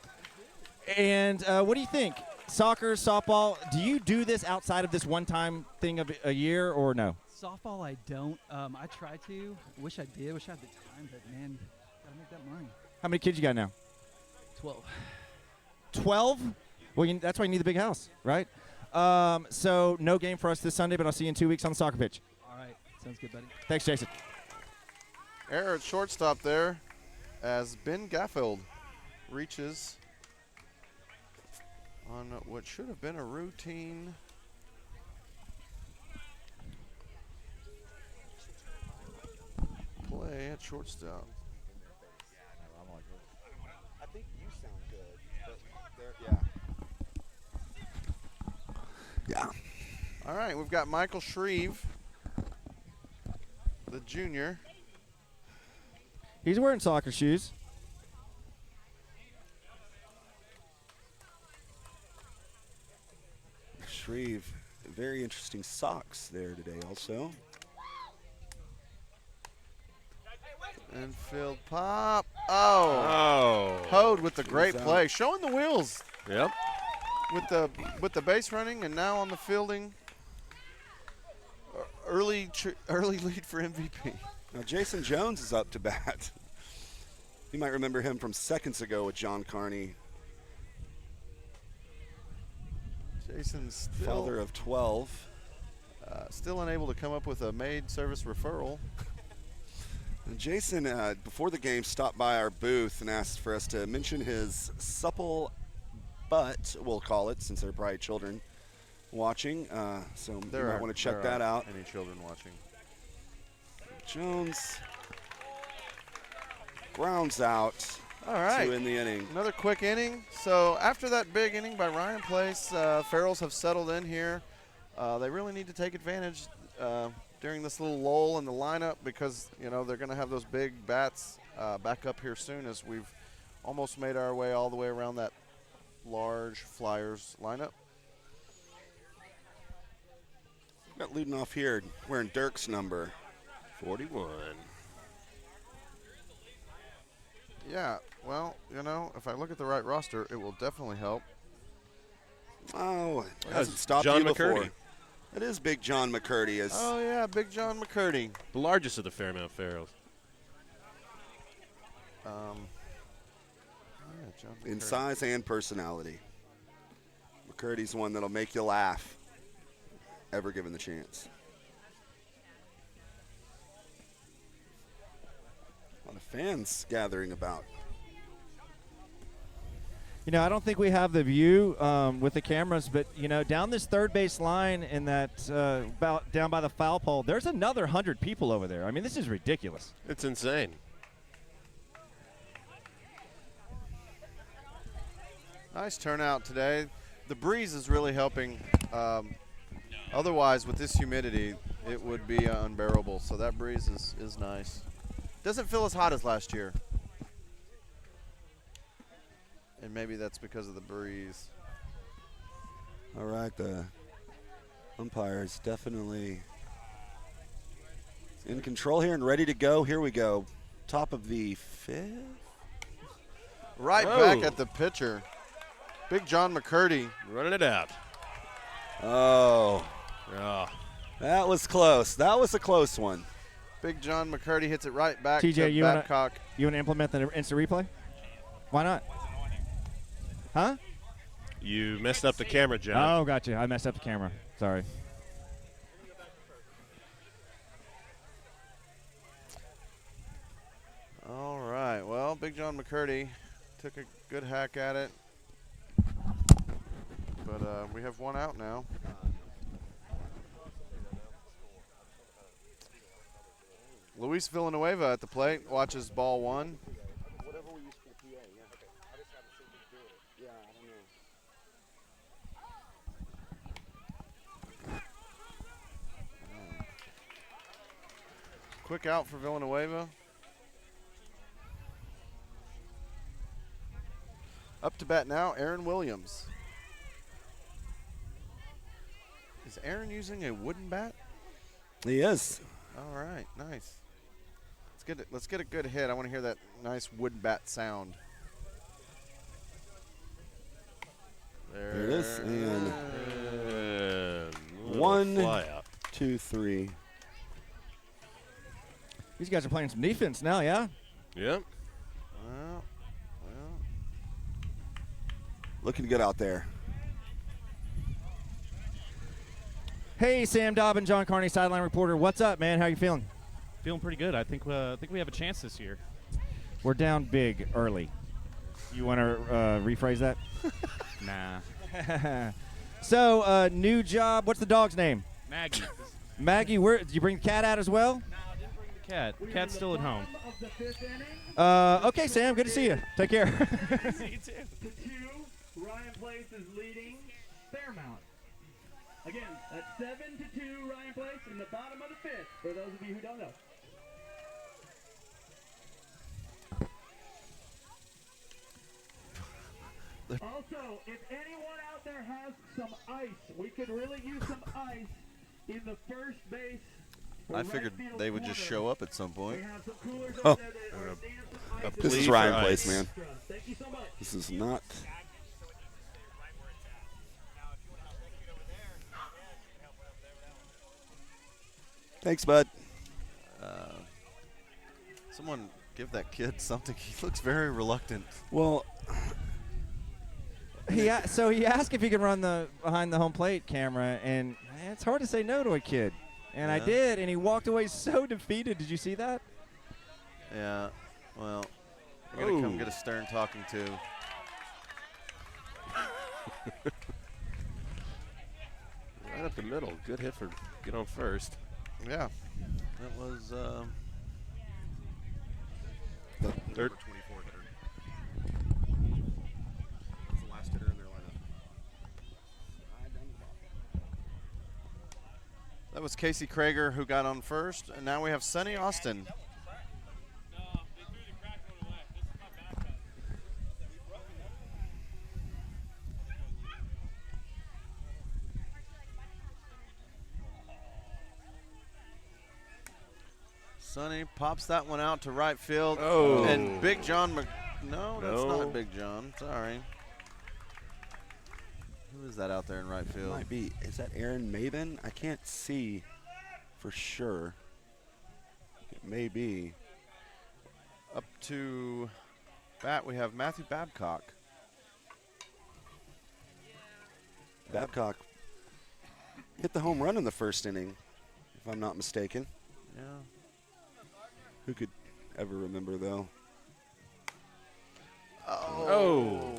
And what do you think? Soccer, softball, do you do this outside of this one-time thing of a year or no? Softball, I don't. I try to. Wish I did. Wish I had the time, but man, gotta make that money. How many kids you got now? 12. 12? Well, that's why you need the big house, right? So no game for us this Sunday, but I'll see you in 2 weeks on the soccer pitch. All right. Sounds good, buddy. Thanks, Jason. Error at shortstop there as Ben Gaffield reaches on what should have been a routine play at shortstop. I think you sound good, but yeah. All right, we've got Michael Shreve, the junior. He's wearing soccer shoes. Shreve, very interesting socks there today also. Infield pop. Oh. Oh. Hode with the great Goes out. play, showing the wheels Yep. with the base running and now on the fielding. Early lead for MVP. Now Jason Jones is up to bat. You might remember him from seconds ago with John Carney. Jason's father of 12. Still unable to come up with a maid service referral. And Jason, before the game, stopped by our booth and asked for us to mention his supple butt, we'll call it, since there are probably children watching. So you might want to check that out. Any children watching? Jones grounds out. All right. 2 in the inning. Another quick inning. So after that big inning by Ryan Place, Ferals have settled in here. They really need to take advantage during this little lull in the lineup because, you know, they're going to have those big bats back up here soon as we've almost made our way all the way around that large Flyers lineup. Got leading off here wearing Dirk's number 41. Yeah, well, you know, if I look at the right roster, it will definitely help. Oh, it That's hasn't stopped John you before. McCurdy. It is Big John McCurdy. Oh, yeah, Big John McCurdy. The largest of the Fairmount Pharaohs. Yeah, John In McCurdy. size and personality. McCurdy's one that'll make you laugh, ever given the chance. A lot of fans gathering about. You know, I don't think we have the view with the cameras, but, you know, down this third base line in that about down by the foul pole, there's another 100 people over there. I mean, this is ridiculous. It's insane. Nice turnout today. The breeze is really helping. Otherwise, with this humidity, it would be unbearable. So that breeze is nice. Doesn't feel as hot as last year. And maybe that's because of the breeze. All right, the umpire is definitely in control here and ready to go. Here we go. Top of the 5th. Right back at the pitcher. Big John McCurdy. Running it out. Oh. Oh. That was close. That was a close one. Big John McCurdy hits it right back TJ, to you Babcock. You want to implement the instant replay? Why not? Huh? You messed up the camera, John. Oh, gotcha. I messed up the camera. Sorry. All right. Well, Big John McCurdy took a good hack at it. But we have one out now. Luis Villanueva at the plate watches ball 1. Whatever we use for the PA, yeah. Okay. I just haven't seen him do it. Yeah, I don't know. Quick out for Villanueva. Up to bat now, Aaron Williams. Is Aaron using a wooden bat? He is. All right, nice. Let's get a good hit. I want to hear that nice wooden bat sound. There it is. And little 1, fly out. 2, 3. These guys are playing some defense now, yeah? Yep. Well. Looking good out there. Hey, Sam Dobbin, John Carney, sideline reporter. What's up, man? How you feeling? Feeling pretty good. I think we have a chance this year. We're down big early. You want to rephrase that? Nah. So, new job. What's the dog's name? Maggie. Maggie. Where did you bring the cat out as well? No, I didn't bring the cat. The cat's still at home. Okay, Sam. Good to see you. Take care. See you too. To 2, Ryan Place is leading Fairmount. Again, that's 7-2 Ryan Place in the bottom of the 5th, for those of you who don't know. Also, if anyone out there has some ice, we could really use some ice in the first base. I figured they would just show up at some point. Oh. A This plea is for Ryan ice. Place, man. Thank you so much. This is not. Thanks, bud. Someone give that kid something. He looks very reluctant. Well, So he asked if he could run the behind the home plate camera, and man, it's hard to say no to a kid. And I did, and he walked away so defeated. Did you see that? Yeah. Well, we're gonna come get a stern talking to. Right up the middle. Good hit for get on first. Yeah. That was third. Number 24 hitter. That's the last hitter in their lineup. that was Casey Krager who got on first, and now we have Sonny Austin. Sonny pops that one out to right field. Oh. And Big John No, that's No. not Big John. Sorry. Who is that out there in right field? Might be. Is that Aaron Maben? I can't see for sure. It may be. Up to bat, we have Matthew Babcock. Babcock hit the home run in the first inning, if I'm not mistaken. Yeah. Who could ever remember, though? Oh.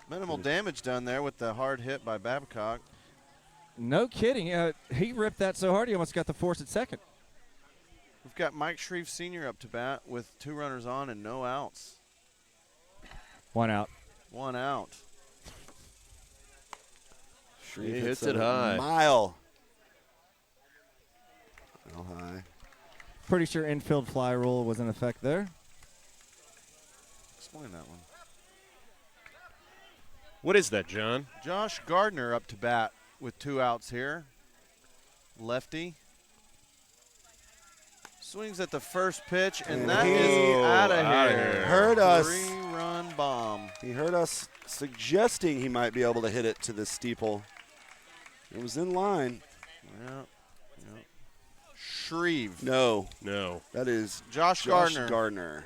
Minimal damage done there with the hard hit by Babcock. No kidding. He ripped that so hard he almost got the force at second. We've got Mike Shreve Sr. up to bat with 2 runners on and no outs. 1 out. 1 out. Shreve He hits hits it a high. Mile high. Pretty sure infield fly rule was in effect there. Explain that one. What is that, John? Josh Gardner up to bat with 2 outs here. Lefty. Swings at the first pitch, and that is out of here. Heard us. 3-run bomb. He heard us suggesting he might be able to hit it to the steeple. It was in line. Yeah. Shreve. No. That is Josh Gardner.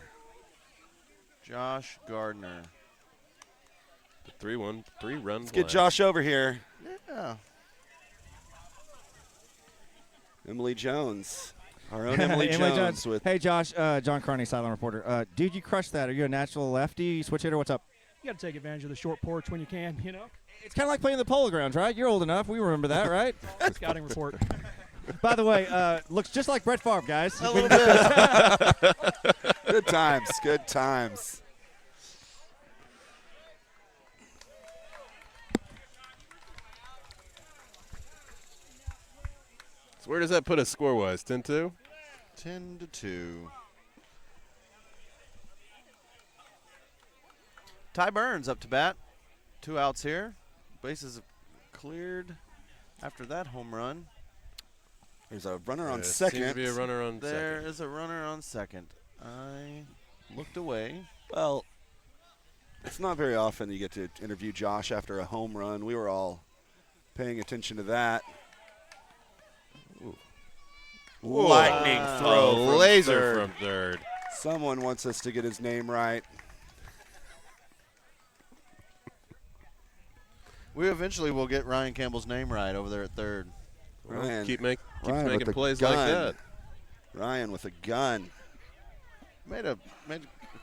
Josh Gardner. The 3-1, 3-run. Let's get Josh over here. Yeah. Emily Jones. Our own Emily Jones. With Hey, Josh, John Carney, sideline reporter. Dude, you crushed that. Are you a natural lefty, switch hitter? What's up? You got to take advantage of the short porch when you can, you know? It's kind of like playing the polo grounds, right? You're old enough. We remember that, right? Scouting report. By the way, looks just like Brett Favre, guys. A little bit. Good times. Good times. So where does that put us score-wise? 10-2? 10-2. Ty Burns up to bat. 2 outs here. Bases cleared after that home run. There's a runner on second. Seems to be a runner on There second. is a runner on second. I looked away. Well, it's not very often you get to interview Josh after a home run. We were all paying attention to that. Ooh. Lightning throw. Oh, from laser third. from third. Someone wants us to get his name right. We eventually will get Ryan Campbell's name right over there at third. Ryan, Keep Ryan making with a plays gun. like that. Ryan with a gun. Made a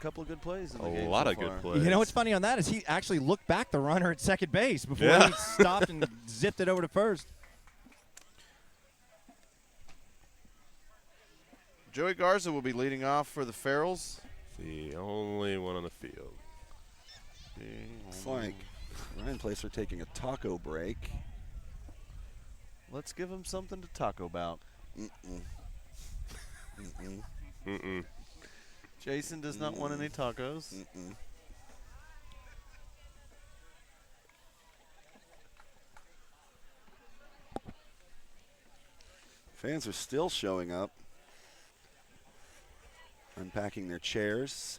couple of good plays in the game. A lot so of good far. plays. You know what's funny on that is he actually looked back the runner at second base before Yeah. he stopped and zipped it over to first. Joey Garza will be leading off for the Ferals. The only one on the field. It's like Ryan Placer taking a taco break. Let's give him something to talk about. Jason does not want any tacos. Fans are still showing up, unpacking their chairs.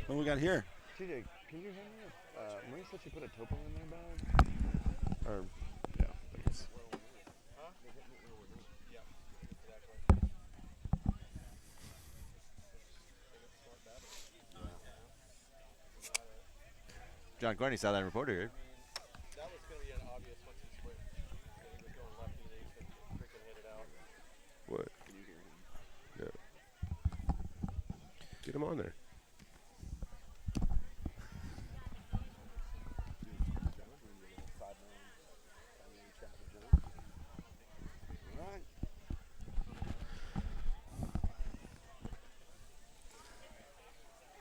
What do we got here? TJ, can you hand me Marie said she put a topo in their bag? Or, yeah. John Carney, Sideline Reporter here. That was going to be an obvious once he switched. He was going lefty and he just freaking hit it out. What? Yeah. Get him on there.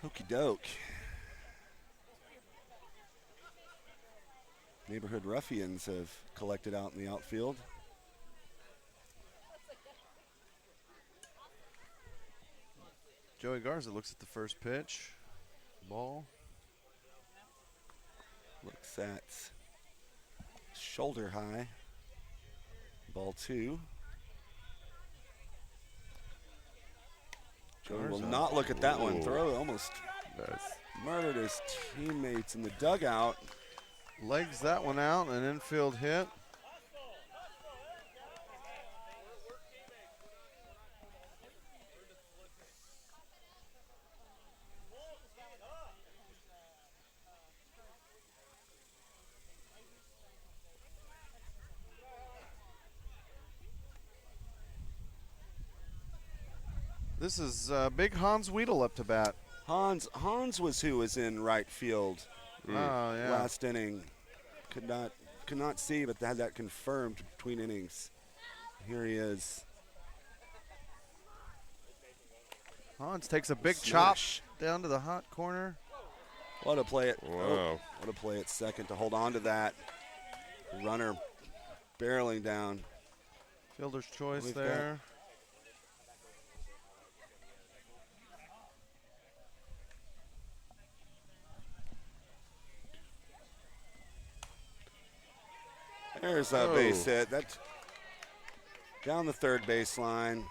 Okie doke. Neighborhood ruffians have collected out in the outfield. Joey Garza looks at the first pitch. Ball. Looks at shoulder high. Ball 2. Joey will not look at that one. Throw almost murdered his teammates in the dugout. Legs that one out, an infield hit. This is big Hans Weedle up to bat. Hans was who was in right field Oh, yeah. last inning. Could not see, but had that confirmed between innings. Here he is. Hans takes a big Smash. chop down to the hot corner. What a play at Wow. what a play at second to hold on to that. Runner barreling down. Fielder's choice We've there. There's a base hit. That down the third baseline.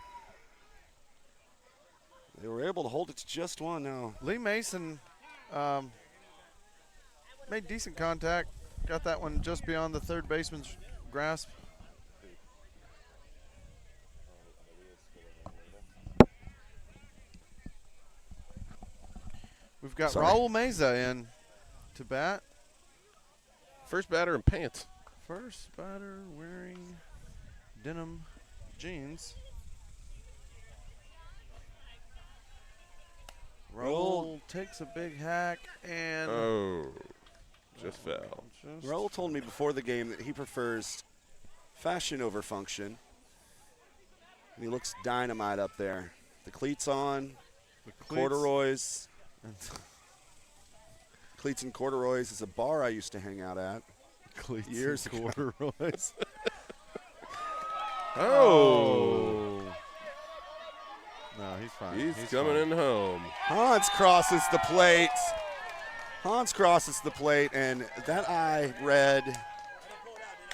They were able to hold it to just one now. Lee Mason made decent contact. Got that one just beyond the third baseman's grasp. We've got Raul Meza in to bat. First batter in pants. First batter wearing denim jeans. Raul takes a big hack and just fell. Raul told me before the game that he prefers fashion over function. And he looks dynamite up there. The cleats on, corduroys. Cleats and corduroys is a bar I used to hang out at. Cleats years and ago. corduroys. Oh. No, he's fine. He's coming in home. Hans crosses the plate. Hans crosses the plate, and that eye red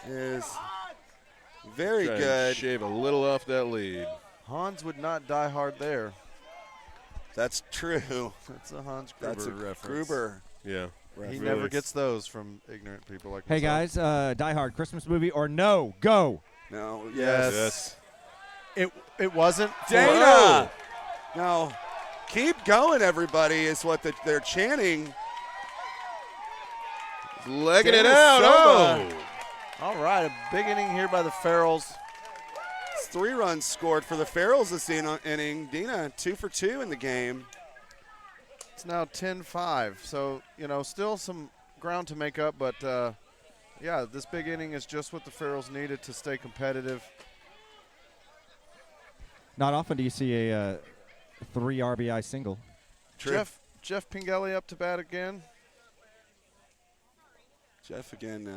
is very Try and good. shave a little off that lead. Hans would not die hard there. That's true. That's a Hans Gruber That's a reference. Gruber. Yeah. He never gets those from ignorant people like Hey myself. guys, Die Hard Christmas movie or no? Go. No. Yes. It wasn't. Dana. No. Keep going, everybody, is what they're chanting. Legging it Dana out. Silva. All right, a big inning here by the Farrells. It's 3 runs scored for the Farrells this inning. Dina, 2 for 2 in the game. It's now 10-5, so, still some ground to make up, but, yeah, this big inning is just what the Farrells needed to stay competitive. Not often do you see a 3 RBI single. Jeff Pingelli up to bat again. Jeff, again,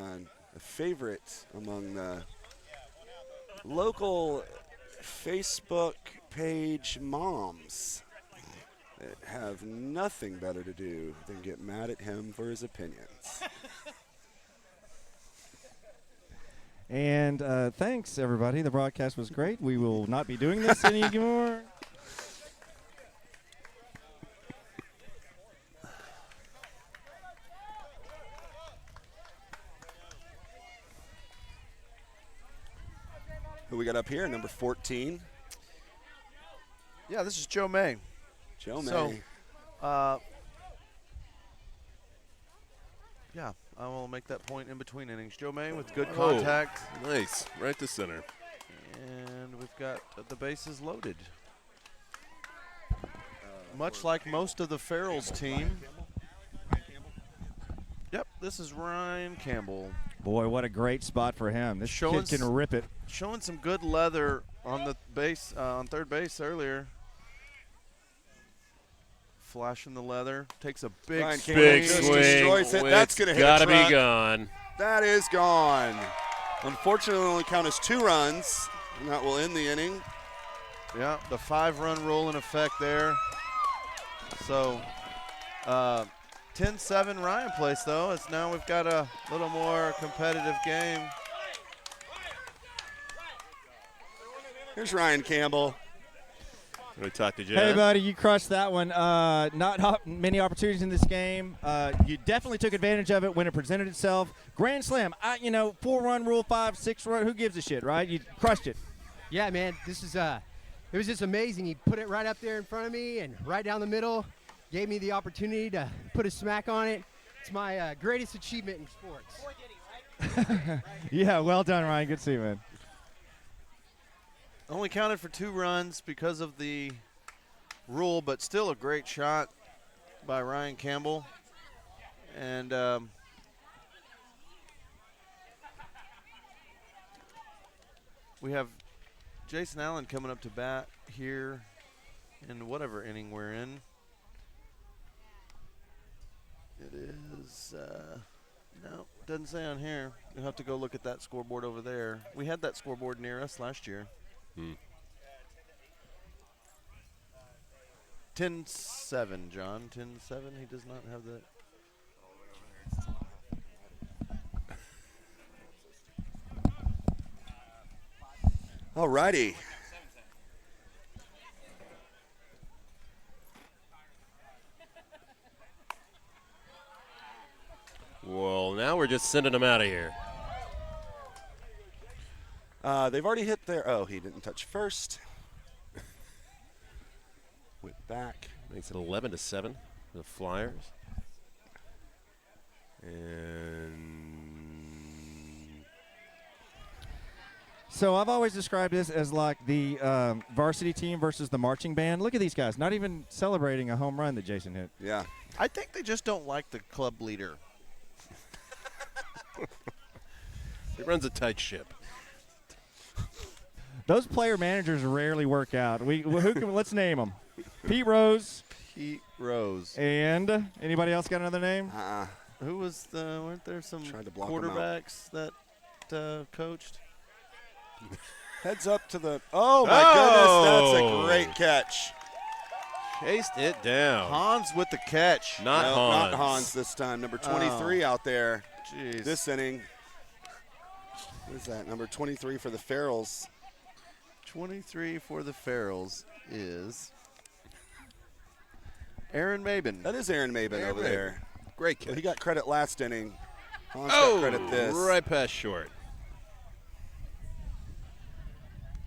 a favorite among the local Facebook page moms that have nothing better to do than get mad at him for his opinions. And thanks, everybody. The broadcast was great. We will not be doing this anymore. Who we got up here? Number 14. Yeah, this is Joe May. Joe May. So, Yeah, I will make that point in between innings. Joe May with good Oh, contact. Nice. Right to center. And we've got the bases loaded. Much like most of the Farrell's team. Yep, this is Ryan Campbell. Boy, what a great spot for him. This kid can rip it. Showing some good leather on the base, on third base earlier. Flashing the leather. Takes a big swing. Big swing. Destroys it. That's going to hit Gotta a truck. be gone. That is gone. Unfortunately, only count as 2 runs, and that will end the inning. Yeah, the 5-run rule in effect there. So, 10-7 Ryan Place, though. It's now we've got a little more competitive game. Here's Ryan Campbell. We talk to Jen. Hey, buddy, you crushed that one. Not many opportunities in this game. You definitely took advantage of it when it presented itself. Grand slam. 4-run rule, 5, 6-run. Who gives a shit, right? You crushed it. Yeah, man. This is it was just amazing. He put it right up there in front of me and right down the middle. Gave me the opportunity to put a smack on it. It's my greatest achievement in sports. Yeah, well done, Ryan. Good to see you, man. Only counted for 2 runs because of the rule, but still a great shot by Ryan Campbell. And we have Jason Allen coming up to bat here in whatever inning we're in. It is, no, doesn't say on here. You'll have to go look at that scoreboard over there. We had that scoreboard near us last year. 10-7, John. 10-7. He does not have that. All righty. Well, now we're just sending them out of here. They've already hit their. Oh, he didn't touch first. Went back. Makes it 11-7 for the Flyers. And So I've always described this as like the varsity team versus the marching band. Look at these guys, not even celebrating a home run that Jason hit. Yeah. I think they just don't like the club leader. he runs a tight ship. Those player managers rarely work out. Let's name them. Pete Rose. Pete Rose. And anybody else got another name? Who was weren't there some Tried to block him out. quarterbacks that coached? Heads up to the. Oh, my goodness. That's a great catch. Chased it down. Hans with the catch. Not No, Hans. Not Hans this time. Number 23 out there. Jeez. This inning. What is that? Number 23 for the Farrells. 23 for the Farrells is Aaron Mabin. That is Aaron Mabin Aaron over Mabin. there. Great catch. Well, he got credit last inning. Hans Oh, got credit this. right past short.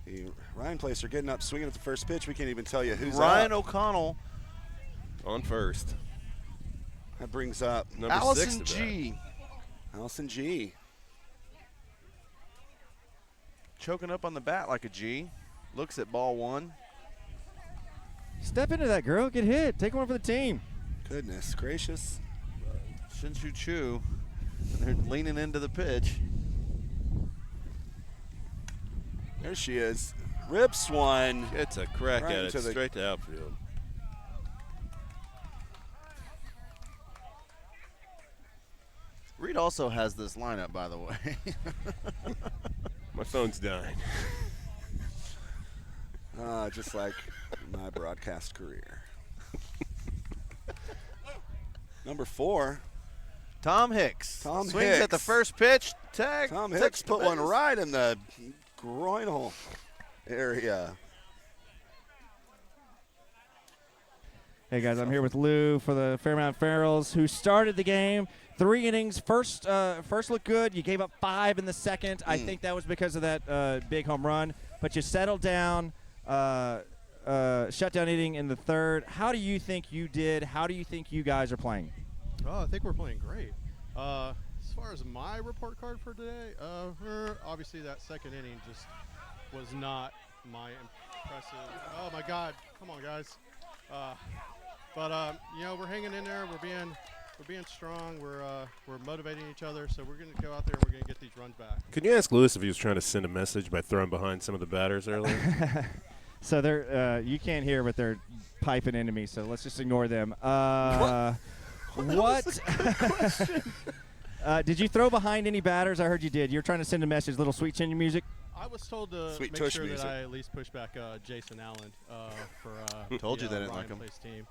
The Ryan Placer getting up, swinging at the first pitch. We can't even tell you who's Ryan up. O'Connell on first. That brings up Number Allison 6 to G. Allison G. Choking up on the bat like a G. Looks at ball 1. Step into that, girl. Get hit. Take one for the team. Goodness gracious. Shinshu Chu. They're leaning into the pitch. There she is. Rips one. It's a crack Right at it, into the- straight to outfield. Reed also has this lineup, by the way. My phone's dying. Just like my broadcast career. Number 4. Tom Hicks. Tom Swings Hicks. at the first pitch. Tag. Tom touch Hicks the put one base. right in the groinal area. Hey guys, I'm here with Lou for the Fairmount Farrells, who started the game 3 innings. First looked good. You gave up 5 in the second. I think that was because of that big home run. But you settled down, shutdown inning in the third. How do you think you did? How do you think you guys are playing? Oh, I think we're playing great. As far as my report card for today, obviously that second inning just was not my impressive. Oh my God! Come on, guys. But you know, we're hanging in there. We're being strong. We're motivating each other. So we're going to go out there and we're going to get these runs back. Could you ask Lewis if he was trying to send a message by throwing behind some of the batters earlier? So they're you can't hear, but they're piping into me. So let's just ignore them. What? Did you throw behind any batters? I heard you did. You're trying to send a message, little sweet chin music. I was told to Sweet make tush sure music. that I at least push back Jason Allen for Told you the, they didn't Ryan like him. Place team.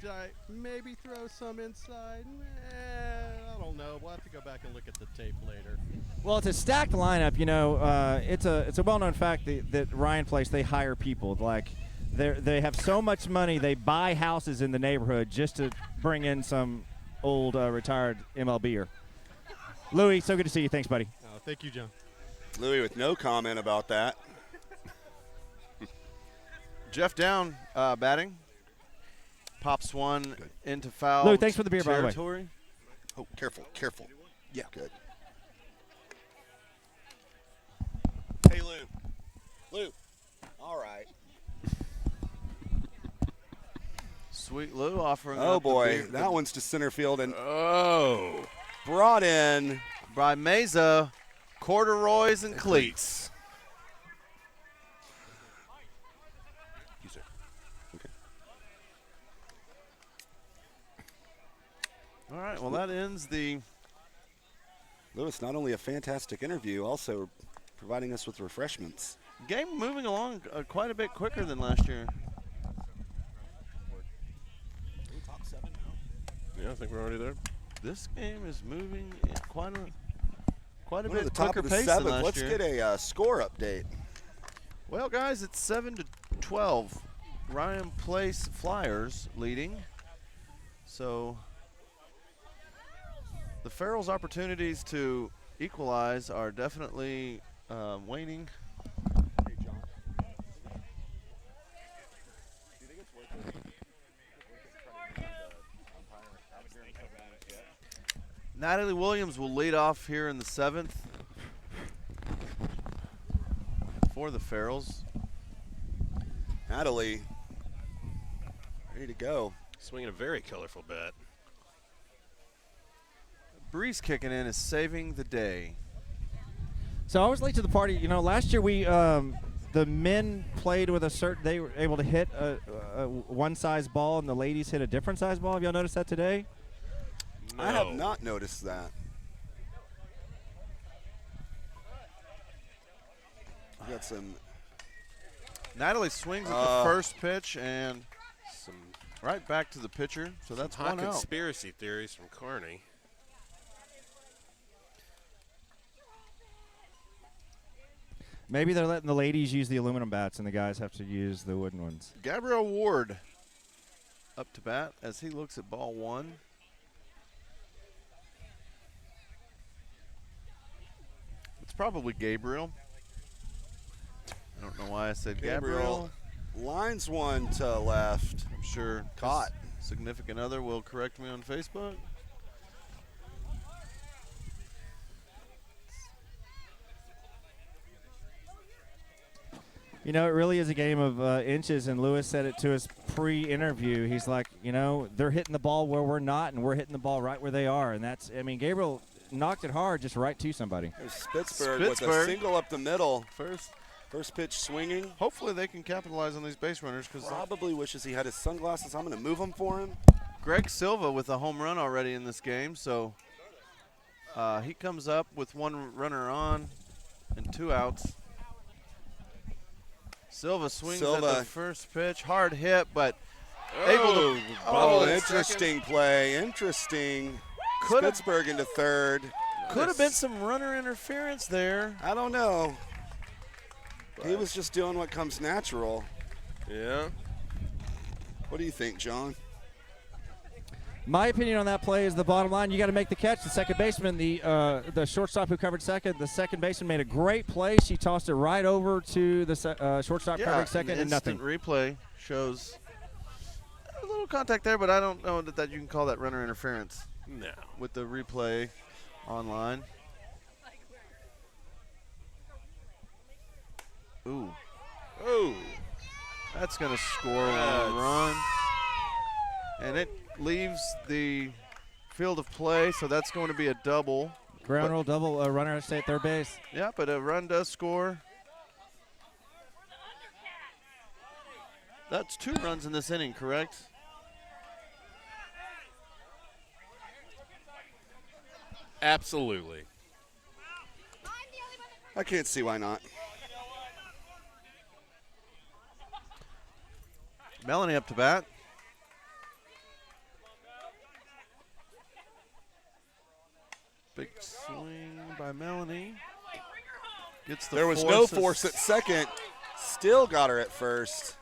Did I maybe throw some inside? I don't know. We'll have to go back and look at the tape later. Well, it's a stacked lineup. You know, it's a well-known fact that Ryan Place, they hire people. Like, they have so much money, they buy houses in the neighborhood just to bring in some old retired MLBer. Louis, so good to see you. Thanks, buddy. Thank you, John. Louis with no comment about that. Jeff Down batting. Pops one into foul Lou, thanks for the beer, by the way. territory. Oh, careful, careful. Yeah, good. Hey, Lou. Lou. All right. Sweet Lou offering Oh, up the boy. beer- That one's to center field and Oh. brought in by Mesa, corduroys and cleats. All right, well, that ends the Lewis, not only a fantastic interview, also providing us with refreshments. game moving along quite a bit quicker than last year. Yeah, I think we're already there. This game is moving at quite a We're bit at the top quicker of the pace than seventh. last Let's year. get a score update. Well, guys, it's 7-12. Ryan Place Flyers leading. So the Farrell's opportunities to equalize are definitely waning. Hey, John. Do you think it's worth it? Natalie Williams will lead off here in the 7th for the Farrells. Natalie, ready to go. Swinging a very colorful bat. Breeze kicking in is saving the day. So I was late to the party. You know, last year we the men played with a certain. They were able to hit a one size ball, and the ladies hit a different size ball. Have y'all noticed that today? I have not noticed that. We got some. Natalie swings at the first pitch and some right back to the pitcher. So that's hot one out. conspiracy theories from Carney. Maybe they're letting the ladies use the aluminum bats, and the guys have to use the wooden ones. Gabriel Ward up to bat as he looks at ball one. It's probably Gabriel. I don't know why I said Gabriel. Lines one to left. I'm sure Caught. his significant other will correct me on Facebook. You know, it really is a game of inches, and Lewis said it to us pre-interview. He's like, you know, they're hitting the ball where we're not, and we're hitting the ball right where they are. And that's, I mean, Gabriel knocked it hard just right to somebody. There's Spitzberg with a single up the middle. First pitch swinging. Hopefully they can capitalize on these base runners because Probably wishes he had his sunglasses. I'm going to move them for him. Greg Silva with a home run already in this game, so he comes up with one runner on and two outs. Silva swings at the first pitch, hard hit, but able to. Oh, interesting play. Interesting. Spitzberg into third. Could have been some runner interference there. I don't know. He was just doing what comes natural. Yeah. What do you think, John? My opinion on that play is the bottom line. You got to make the catch. The second baseman, the shortstop who covered second, the second baseman made a great play. She tossed it right over to the shortstop covering second, and nothing. Instant replay shows a little contact there, but I don't know that you can call that runner interference. No. with the replay online. Ooh. Oh. That's going to score one run. And it leaves the field of play, so that's going to be a double. Ground rule double, runner stay at third base. Yeah, but a run does score. That's 2 runs in this inning, correct? Absolutely. I can't see why not. Melanie up to bat. Big swing by Melanie. Gets the There was no force at second. Still got her at first.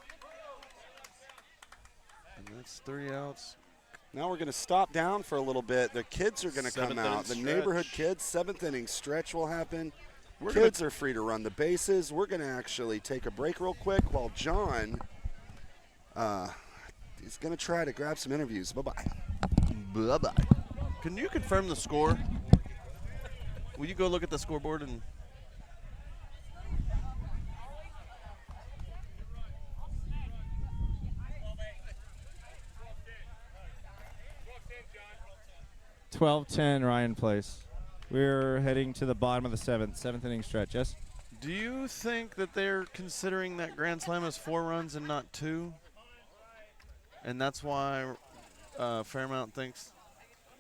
And that's 3 outs. Now we're going to stop down for a little bit. The kids are going to come out. The neighborhood kids, 7th inning stretch will happen. Kids are free to run the bases. We're going to actually take a break real quick while John he's going to try to grab some interviews. Bye-bye. Bye-bye. Can you confirm the score? Will you go look at the scoreboard and... (12-10) Ryan Place. We're heading to the bottom of the seventh inning stretch. Yes. Do you think that they're considering that grand slam as 4 runs and not 2? And that's why Fairmount thinks.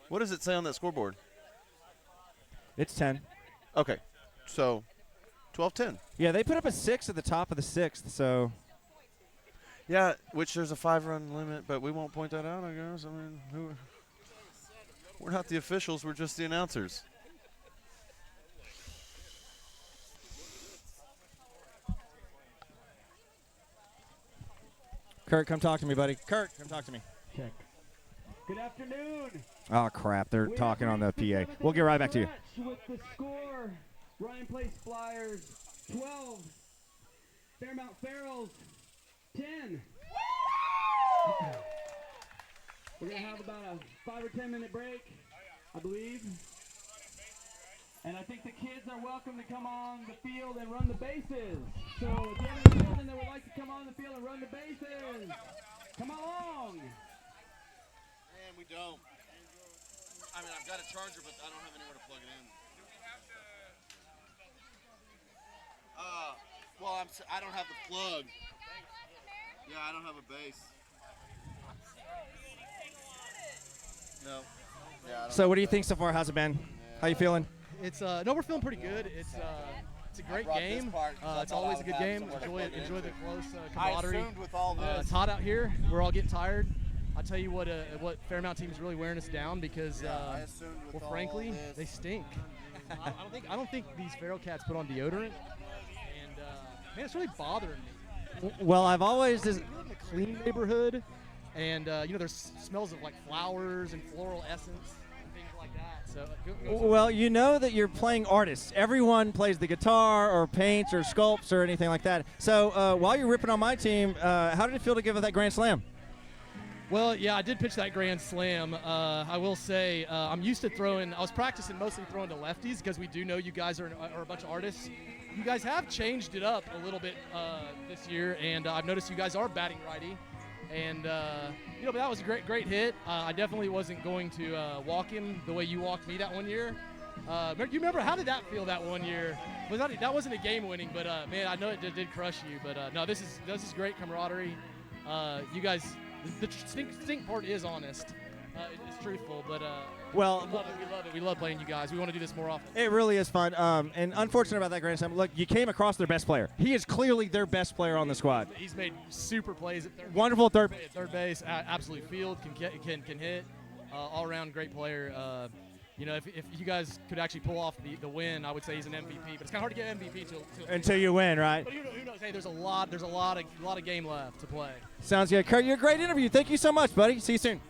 What does it say on that scoreboard? It's 10. Okay, so 12-10. Yeah, they put up a 6 at the top of the 6th, so. Yeah, which there's a 5-run limit, but we won't point that out, I guess. I mean, we're not the officials, we're just the announcers. Kurt, come talk to me, buddy. Kurt, come talk to me. Check. Good afternoon. Oh, crap. They're talking on the PA. We'll get right back to you. With the score, Ryan Place Flyers 12, Fairmount Ferals 10. We're going to have about a 5 or 10 minute break, I believe. And I think the kids are welcome to come on the field and run the bases. So if you have any children that would like to come on the field and run the bases, come along. And we don't. I mean, I've got a charger, but I don't have anywhere to plug it in. Well, I don't have the plug. Yeah, I don't have a base. No. Yeah, So what do you think so far? How's it been? How you feeling? It's no, we're feeling pretty good. It's a great game. It's always a good game. Enjoy the close camaraderie. I assumed with all this. It's hot out here. We're all getting tired. I'll tell you what Fairmount team is really wearing us down because, I assumed with well, frankly, all this. they stink. I don't think these feral cats put on deodorant, and man, it's really bothering me. Well, I've always We live in a clean neighborhood, and there's smells of like flowers and floral essence and things like that. So, Well, you know that you're playing artists. Everyone plays the guitar or paints or sculpts or anything like that. So while you're ripping on my team, how did it feel to give it that grand slam? Well, yeah, I did pitch that grand slam. I will say I'm used to throwing. I was practicing mostly throwing to lefties because we do know you guys are a bunch of artists. You guys have changed it up a little bit this year, and I've noticed you guys are batting righty. And but that was a great hit. I definitely wasn't going to walk him the way you walked me that one year. You remember, how did that feel that one year? That wasn't a game winning, but man, I know it did crush you. But no, this is great camaraderie. You guys. The stink part is honest. It's truthful, but well, we love it. We love playing you guys. We want to do this more often. It really is fun. And unfortunate about that grand slam. Look, you came across their best player. He is clearly their best player on the squad. He's made super plays at third. Wonderful base. Third base, absolute field, can hit, all around great player. If you guys could actually pull off the win, I would say he's an MVP. But it's kind of hard to get MVP until you win, right? But who knows? Hey, there's a lot of game left to play. Sounds good, Kurt. You're a great interview. Thank you so much, buddy. See you soon.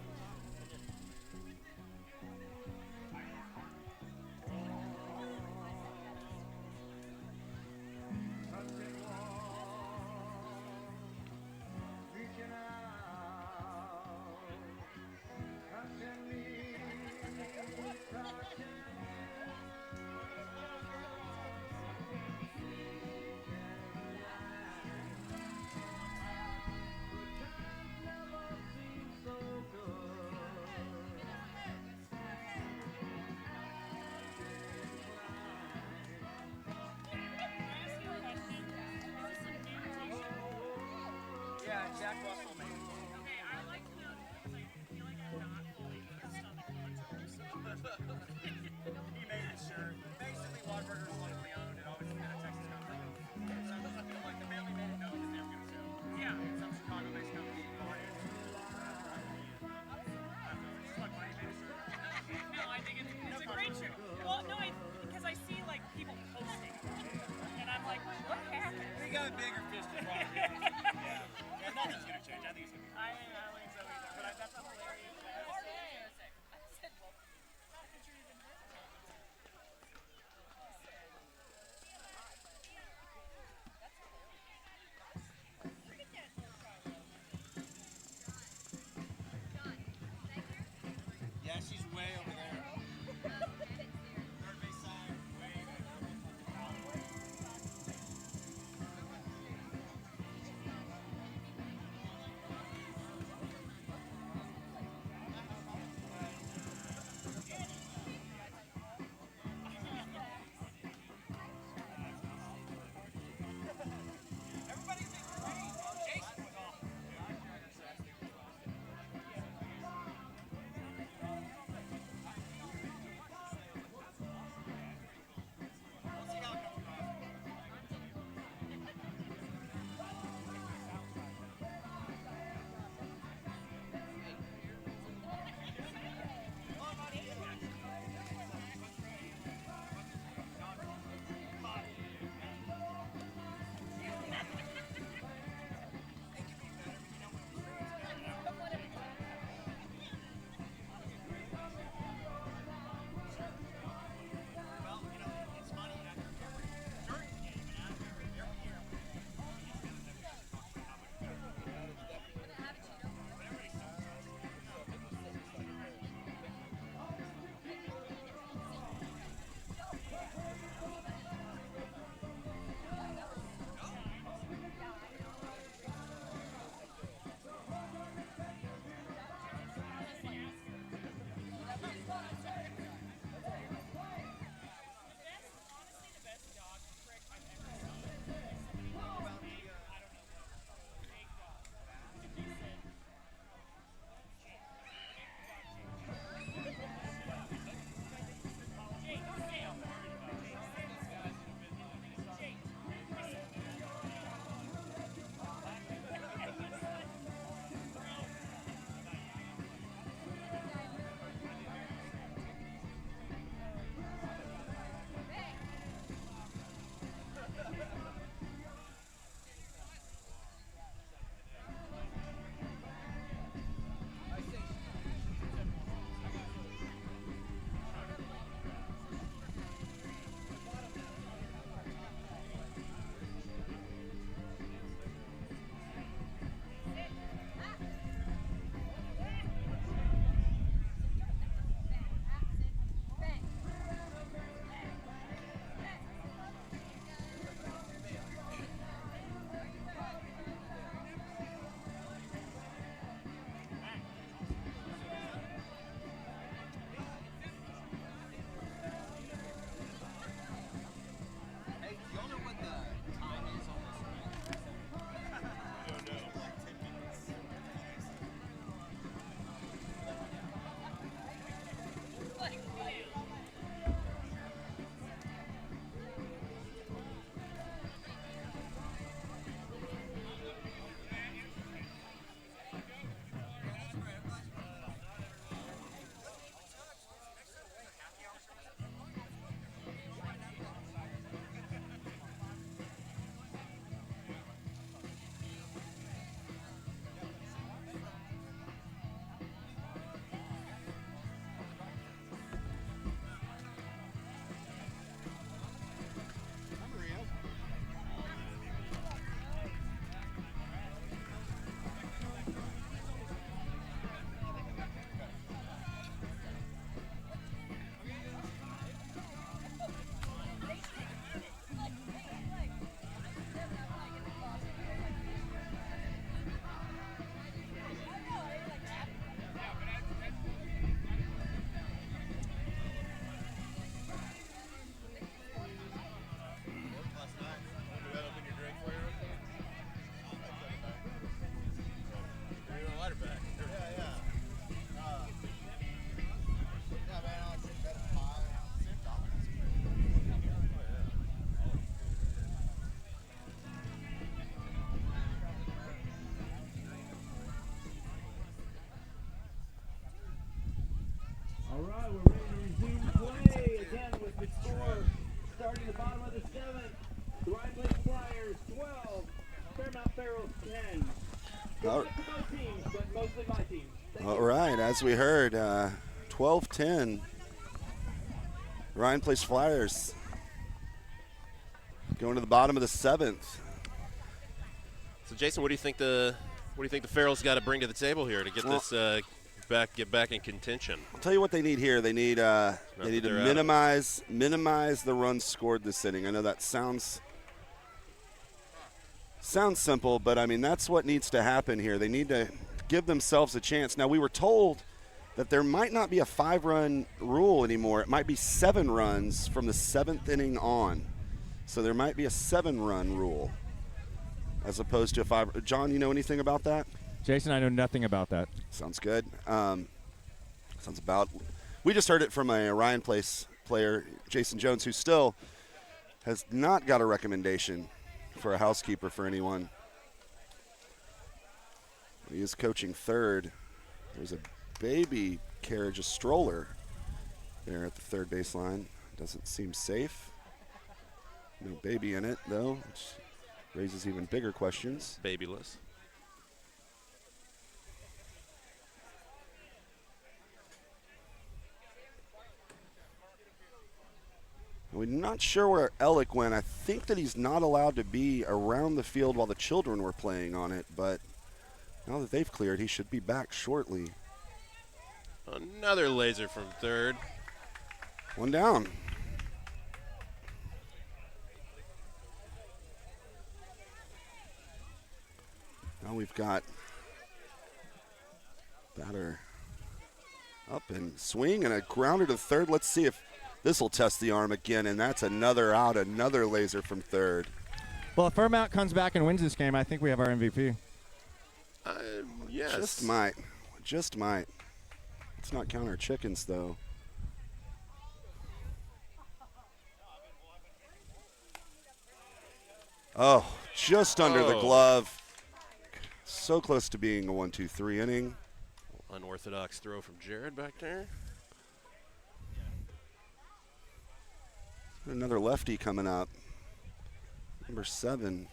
like Jack Russell, maybe. Okay, I like to know because I feel like I'm not fully stomach on He made his shirt. Basically, Whataburger's locally owned and always been a Texas company. So I feel like the family made it known that they were going to sell. Yeah. Some Chicago-based company bought it. Just like why he made a shirt. No, I think it's a great shirt. Well, no, because I see like people posting, and I'm like, what happened? We got bigger fish to fry. Yeah, nothing's going to change. I think it's going to be I don't think so either, but that's a hilarious. Yeah, she's way over there. Third base side, way back there. All, Both teams, but mostly my team. all right, as we heard, 12-10. Ryan Place Flyers going to the bottom of the 7th. So, Jason, what do you think the Ferals got to bring to the table here to get this get back in contention? I'll tell you what they need here. They need to minimize the runs scored this inning. I know that sounds simple, but I mean that's what needs to happen here. They need to give themselves a chance. Now we were told that there might not be a 5-run rule anymore. It might be 7 runs from the 7th inning on. So there might be a 7-run rule as opposed to a 5. John, you know anything about that? Jason, I know nothing about that. Sounds good. We just heard it from a Ryan Place player, Jason Jones, who still has not got a recommendation for a housekeeper for anyone. He is coaching third. There's a baby carriage, a stroller there at the third baseline. Doesn't seem safe. No baby in it, though, which raises even bigger questions. Babyless. We're not sure where Ellick went. I think that he's not allowed to be around the field while the children were playing on it, but now that they've cleared, he should be back shortly. Another laser from third. One down. Now we've got batter up and swing and a grounder to third. Let's see if this will test the arm again, and that's another out, another laser from third. Well, if Fairmount comes back and wins this game, I think we have our MVP. Yes. Just might. Let's not count our chickens, though. Oh, just under the glove. So close to being a 1-2-3 inning. Unorthodox throw from Jared back there. Another lefty coming up. Number 7.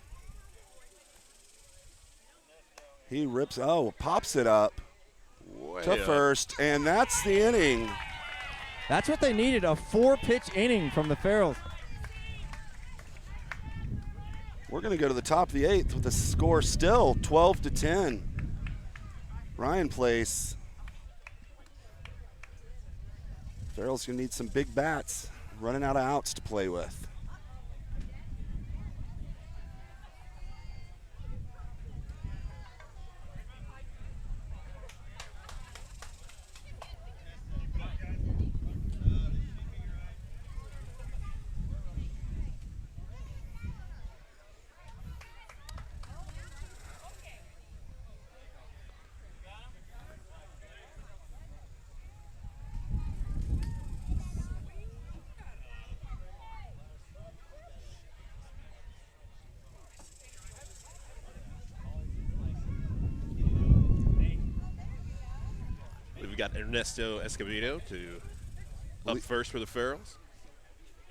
He rips, pops it up to first, and that's the inning. That's what they needed, a 4-pitch inning from the Ferals. We're going to go to the top of the 8th with the score still 12-10. Ryan Place. Ferals going to need some big bats, running out of outs to play with. We've got Ernesto Escobedo up first for the Ferals.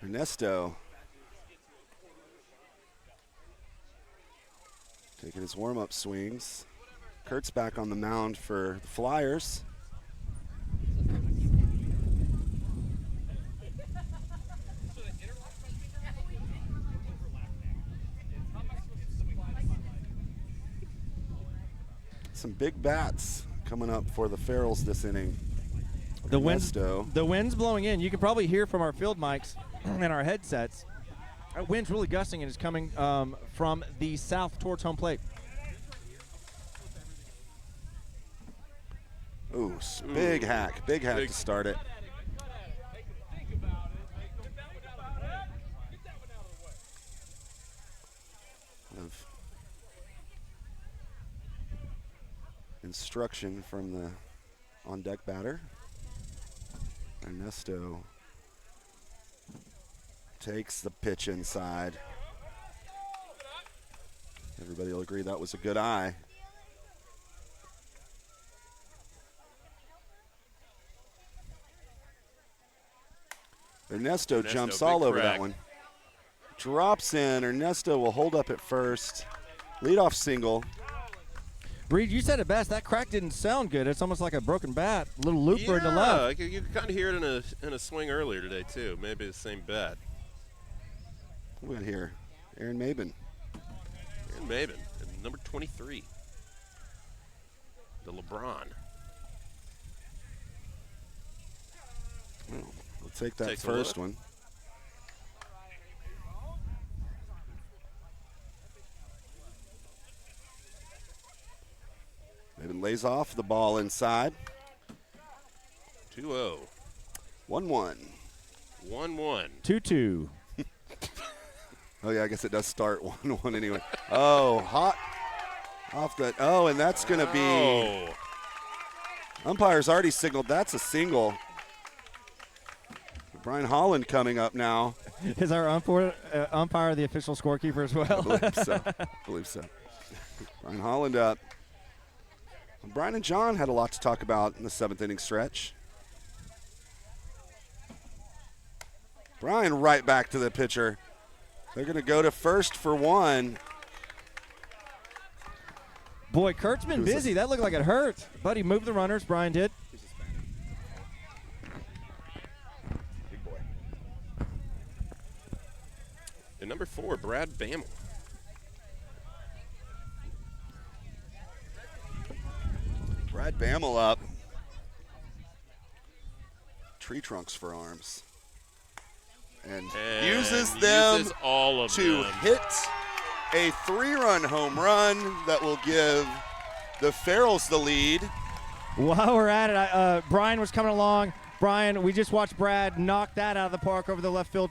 Ernesto taking his warm-up swings. Kurt's back on the mound for the Flyers. Some big bats coming up for the Ferals this inning. The wind's blowing in. You can probably hear from our field mics and our headsets. That wind's really gusting and is coming from the south towards home plate. Ooh, big hack to start it. Of instruction from the on-deck batter. Ernesto takes the pitch inside. Everybody will agree that was a good eye. Ernesto jumps all over that one. Drops in. Ernesto will hold up at first. Leadoff single. Breed, you said it best. That crack didn't sound good. It's almost like a broken bat. A little looper in the left. You could kind of hear it in a swing earlier today too. Maybe the same bat. What we got here? Aaron Maben. Aaron Maben, at number 23. The LeBron. Well, we'll take that Takes a first look. one. Maben lays off the ball inside. 2-0. 1-1. 1-1. 2-2. Oh, yeah, I guess it does start 1-1 anyway. Oh, hot off the. Oh, and that's going to be. Umpire's already signaled that's a single. Brian Holland coming up now. Is our umpire the official scorekeeper as well? I believe so. Brian Holland up. Brian and John had a lot to talk about in the 7th inning stretch. Brian right back to the pitcher. They're going to go to first for one. Boy, Kurt's been busy. That looked like it hurt. But he moved the runners. Brian did. Big boy. And number 4, Brad Bammel. Brad Bammel up. Tree trunks for arms. And uses them uses all of to them. hit a 3-run home run that will give the Ferals the lead. While we're at it, Brian was coming along. Brian, we just watched Brad knock that out of the park over the left field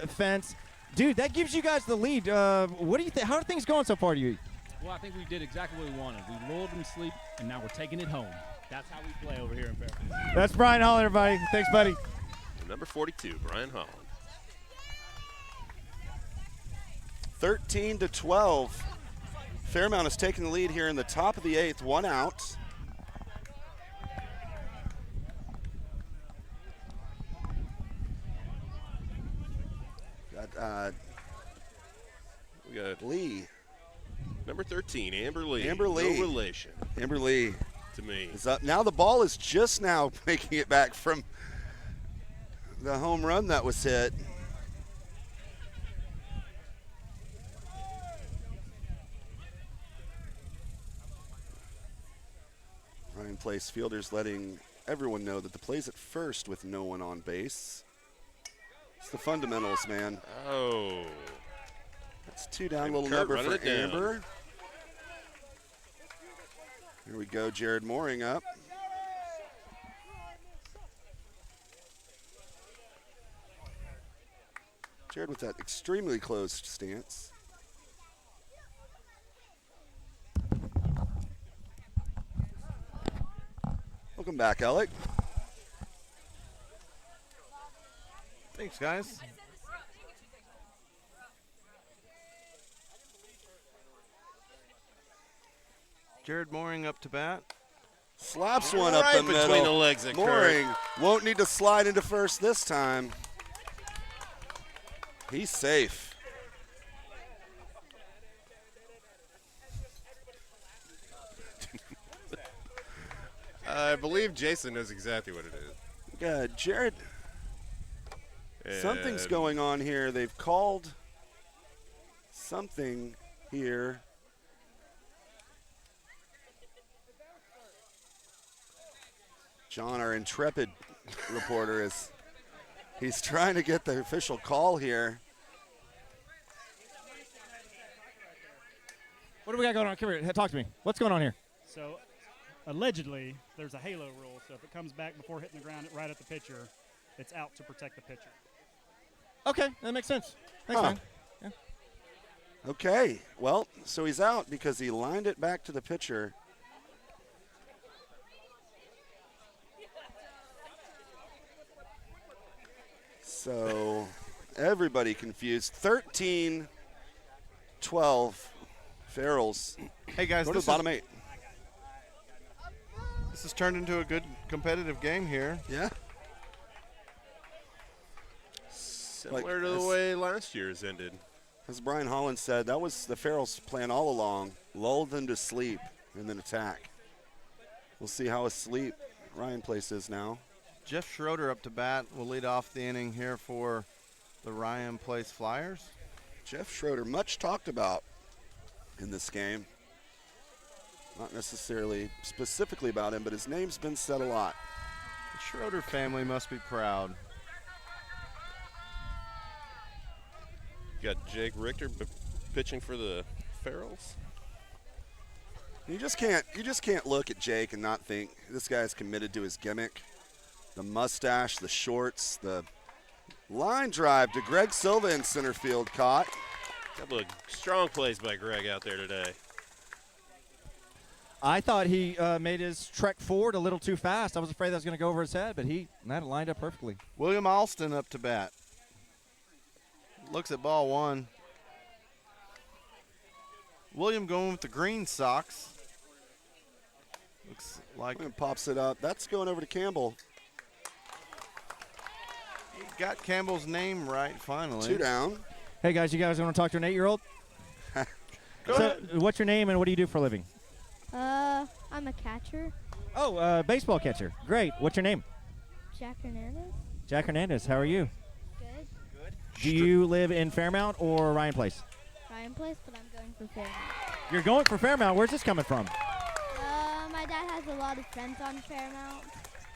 fence. Dude, that gives you guys the lead. What do you think? How are things going so far to you? Well, I think we did exactly what we wanted. We lulled them to sleep, and now we're taking it home. That's how we play over here in Fairmount. That's Brian Holland, everybody. Thanks, buddy. And number 42, Brian Holland. 13-12. Fairmount is taking the lead here in the top of the 8th, 1 out. We got Lee. Number 13, Amber Lee. Amber Lee. No relation Amber Lee to me. is up. Now the ball is just now making it back from the home run that was hit. Ryan Place fielders letting everyone know that the play's at first with no one on base. It's the fundamentals, man. Oh. That's 2 down, And little Kurt number running for it down. Amber. Here we go, Jared Mooring up. Jared with that extremely closed stance. Welcome back, Alec. Thanks, guys. Jared Mooring up to bat. Slaps one up Right the middle. between the legs of Mooring Kurt. won't need to slide into first this time. He's safe. I believe Jason knows exactly what it is. Yeah, Jared. Something's And going on here. They've called something here. John, our intrepid reporter, he's trying to get the official call here. What do we got going on? Come here. Talk to me. What's going on here? So, allegedly, there's a halo rule. So if it comes back before hitting the ground right at the pitcher, it's out to protect the pitcher. Okay, that makes sense. Thanks, Huh. man. Yeah. Okay, well, so he's out because he lined it back to the pitcher. So everybody confused. 13-12 Ferals. Hey, guys, go to this the bottom is- 8. This has turned into a good competitive game here. Yeah. Similar to the way last year's ended. As Brian Holland said, that was the Ferals' plan all along. Lull them to sleep. and then attack. We'll see how asleep Ryan Place is now. Jeff Schroeder up to bat will lead off the inning here for the Ryan Place Flyers. Jeff Schroeder, much talked about in this game. Not necessarily specifically about him, but his name's been said a lot. The Schroeder family must be proud. Got Jake Richter pitching for the Ferals. You just can't look at Jake and not think this guy's committed to his gimmick. The mustache, the shorts, the line drive to Greg Silva in center field caught. Couple of strong plays by Greg out there today. I thought he made his trek forward a little too fast. I was afraid that was going to go over his head, but he had it lined up perfectly. William Alston up to bat. Looks at ball one. William going with the green socks. Looks like and pops it up. That's going over to Campbell. He got Campbell's name right finally. 2 down. Hey, guys, you guys want to talk to an 8-year-old? So, what's your name and what do you do for a living? I'm a catcher. Oh, baseball catcher. Great. What's your name? Jack Hernandez. Jack Hernandez. How are you? Good. Do you live in Fairmount or Ryan Place? Ryan Place, but I'm going for Fairmount. You're going for Fairmount. Where's this coming from? My dad has a lot of friends on Fairmount.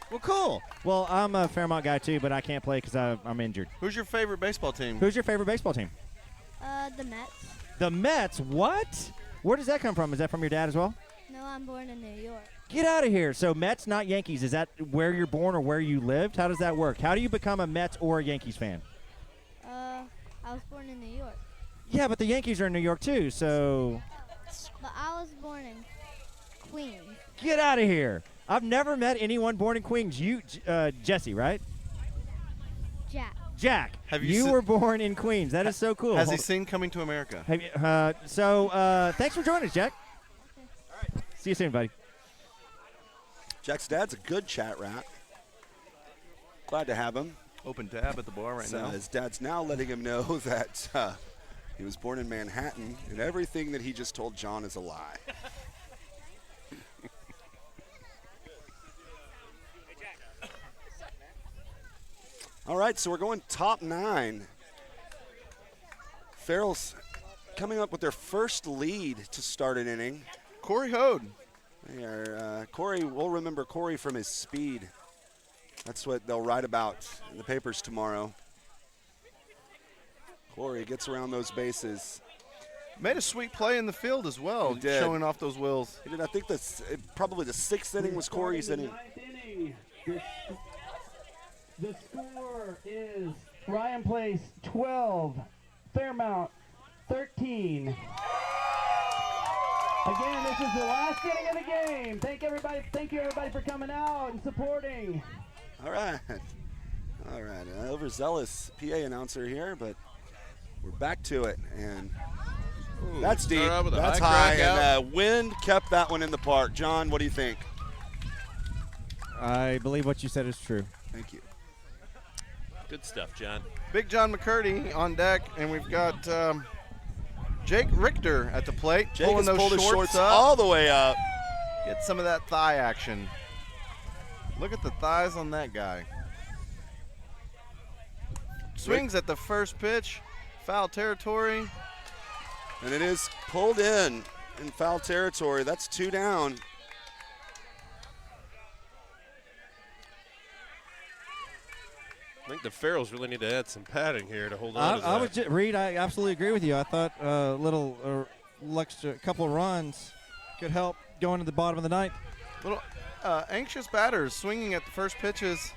Well, cool. Well, I'm a Fairmount guy, too, but I can't play because I'm injured. Who's your favorite baseball team? Who's your favorite baseball team? The Mets. The Mets? What? Where does that come from? Is that from your dad as well? No, I'm born in New York. Get out of here. So Mets, not Yankees. Is that where you're born or where you lived? How does that work? How do you become a Mets or a Yankees fan? I was born in New York. Yeah, but the Yankees are in New York, too, so... But I was born in Queens. Get out of here. I've never met anyone born in Queens. You, Jesse, right? Jack. Jack, Have you were born in Queens. That is so cool. Has he seen Coming to America? Have you, thanks for joining us, Jack. All right. See you soon, buddy. Jack's dad's a good chat rat. Glad to have him. Open tab at the bar right now. His dad's now letting him know that he was born in Manhattan, and everything that he just told John is a lie. All right, so we're going top 9. Farrell's coming up with their first lead to start an inning. Corey Hode. Corey, we'll remember Corey from his speed. That's what they'll write about in the papers tomorrow. Corey gets around those bases. Made a sweet play in the field as well, He did. showing off those wheels. He did. I think probably the 6th inning was Corey's inning. The score is Ryan Place 12, Fairmount 13. Again, this is the last inning of the game. Thank you everybody for coming out and supporting. All right. Overzealous PA announcer here, but we're back to it, and that's deep. That's high, and wind kept that one in the park. John, what do you think? I believe what you said is true. Thank you. Good stuff, John. Big John McCurdy on deck, and we've got Jake Richter at the plate. Jake pulling has those pulled his shorts shorts up. all the way up. Get some of that thigh action. Look at the thighs on that guy. Swings at the first pitch. Foul territory. And it is pulled in foul territory. That's 2 down. I think the Ferals really need to add some padding here to hold on to that. Reed, I absolutely agree with you. I thought a couple of runs could help going to the bottom of the ninth. Little anxious batters swinging at the first pitches.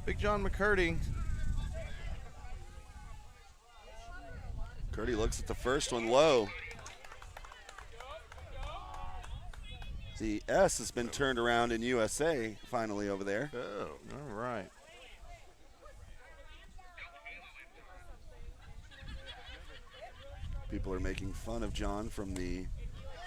Big John McCurdy. McCurdy looks at the first one low. The S has been turned around in USA finally over there. Oh, all right. People are making fun of John from the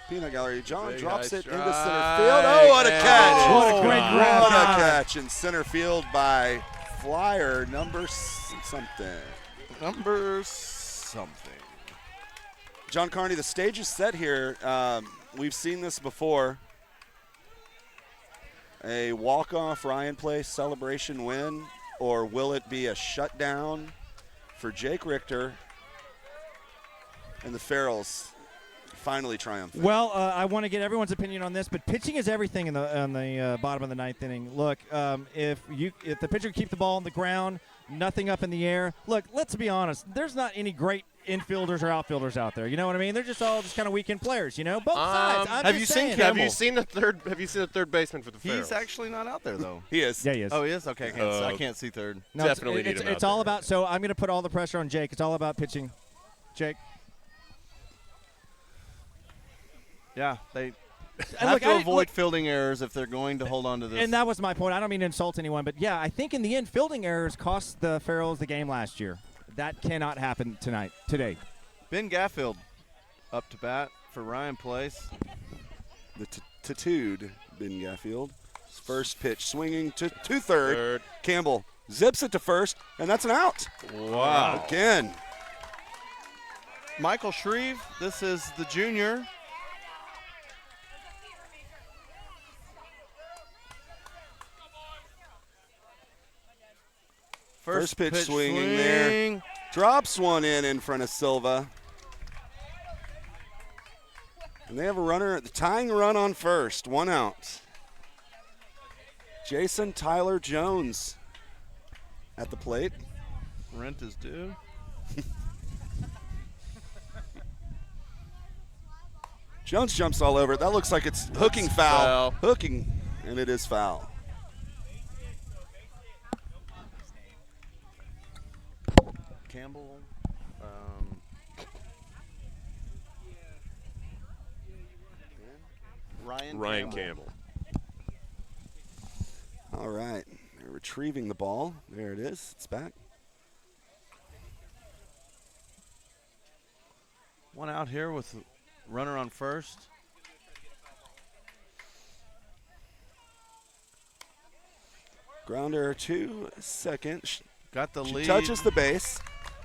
peanut gallery. John Big drops high it into strike. center field. Oh, what a catch. What a great grab. What a catch in center field by Flyer number something. Number something. John Carney, the stage is set here. We've seen this before. A walk-off Ryan Place celebration win, or will it be a shutdown for Jake Richter and the Farrells finally triumphant? Well, I want to get everyone's opinion on this, but pitching is everything in the bottom of the ninth inning. Look, if the pitcher can keep the ball on the ground, nothing up in the air. Look, let's be honest. There's not any great infielders or outfielders out there. You know what I mean? They're just all just kind of weekend players. You know, both sides. Have you seen the third baseman for the Farrells? He's actually not out there though. He is. Yeah, he is. Oh, he is. Okay, I can't see third. No, Definitely need him out It's all there. about. So I'm going to put all the pressure on Jake. It's all about pitching. Jake. Yeah, they And have look, to I- avoid look- fielding errors if they're going to hold on to this. And that was my point. I don't mean to insult anyone, but yeah, I think in the end, fielding errors cost the Farrells the game last year. That cannot happen today. Ben Gaffield up to bat for Ryan Place. The tattooed Ben Gaffield. His first pitch swinging to third. Campbell zips it to first, and that's an out. Wow. Again. Michael Shreve, this is the junior. First pitch swinging there. Drops one in front of Silva. And they have a runner, the tying run on first, 1 out. Jason Tyler Jones at the plate. Rent is due. Jones jumps all over it. That looks like it's hooking foul. Hooking, and it is foul. Campbell. Ryan Campbell. All right. They're retrieving the ball. There it is. It's back. 1 out here with runner on first. Grounder to second. Got the She lead. touches the base.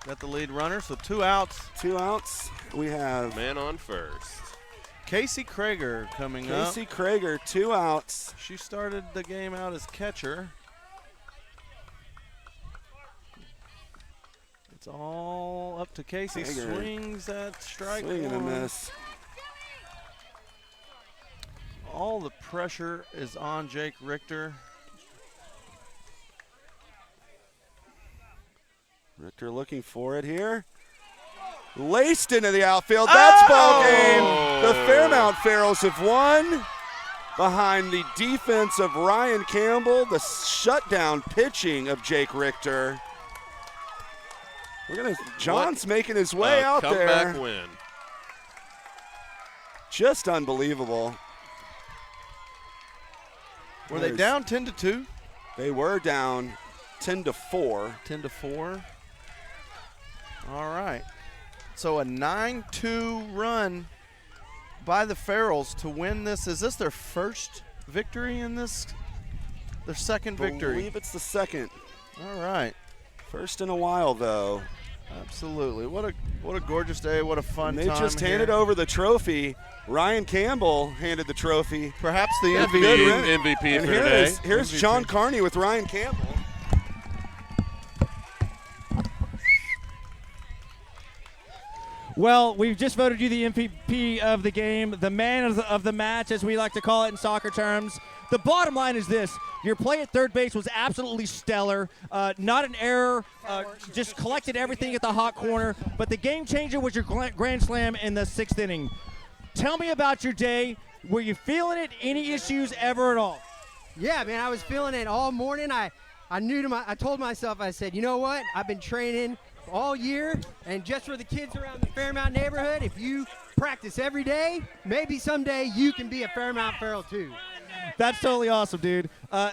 Got the lead runner, so 2 outs. 2 outs. We have man on first. Casey Krager coming up. Casey Krager, 2 outs. She started the game out as catcher. It's all up to Casey. Krager. Swings that strike Swing and a one. miss. All the pressure is on Jake Richter. Richter looking for it here. Laced into the outfield. That's ball game. The Fairmount Farrells have won behind the defense of Ryan Campbell, the shutdown pitching of Jake Richter. John's making his way out there. Comeback win. Just unbelievable. Were they down 10-2? They were down 10-4. 10-4. All right. So a 9-2 run by the Farrells to win this. Is this their first victory in this? Their second victory. I believe it's the second. All right. First in a while, though. Absolutely. What a gorgeous day. What a fun And time. they just here. handed over the trophy. Ryan Campbell handed the trophy. Perhaps the That's MVP. good, right? MVP And for here today. Here's MVP. John Carney with Ryan Campbell. Well, we've just voted you the MVP of the game, the man of the match, as we like to call it in soccer terms. The bottom line is this. Your play at third base was absolutely stellar. Not an error. Just collected everything at the hot corner. But the game changer was your grand slam in the 6th inning. Tell me about your day. Were you feeling it? Any issues ever at all? Yeah, man, I was feeling it all morning. I told myself, I said, you know what? I've been training all year, and just for the kids around the Fairmount neighborhood, if you practice every day, maybe someday you can be a Fairmount Farrell too. That's totally awesome, dude.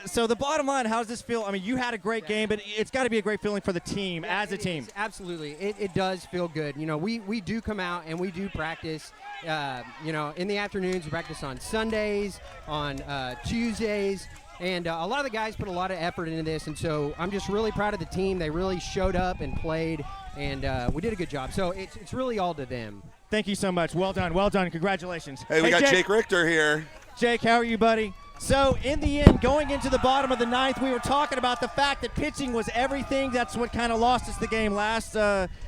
So the bottom line, how does this feel? I mean, you had a great game, but it's got to be a great feeling for the team, as a team. Absolutely. It does feel good. You know, we do come out and we do practice, you know, in the afternoons. We practice on Sundays, on Tuesdays. And a lot of the guys put a lot of effort into this, and so I'm just really proud of the team. They really showed up and played, and we did a good job. So it's really all to them. Thank you so much. Well done. Well done. Congratulations. Hey, we got Jake Richter here. Jake, how are you, buddy? So, in the end, going into the bottom of the ninth, we were talking about the fact that pitching was everything. That's what kind of lost us the game last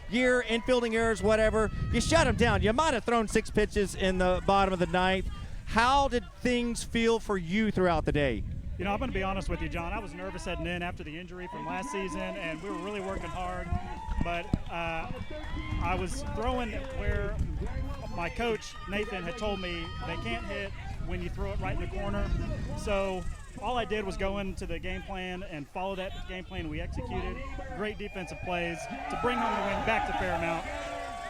year, infielding errors, whatever. You shut them down. You might have thrown 6 pitches in the bottom of the ninth. How did things feel for you throughout the day? You know, I'm going to be honest with you, John. I was nervous heading in after the injury from last season, and we were really working hard. But I was throwing where my coach, Nathan, had told me they can't hit when you throw it right in the corner. So all I did was go into the game plan and follow that game plan. We executed great defensive plays to bring home the win back to Fairmount.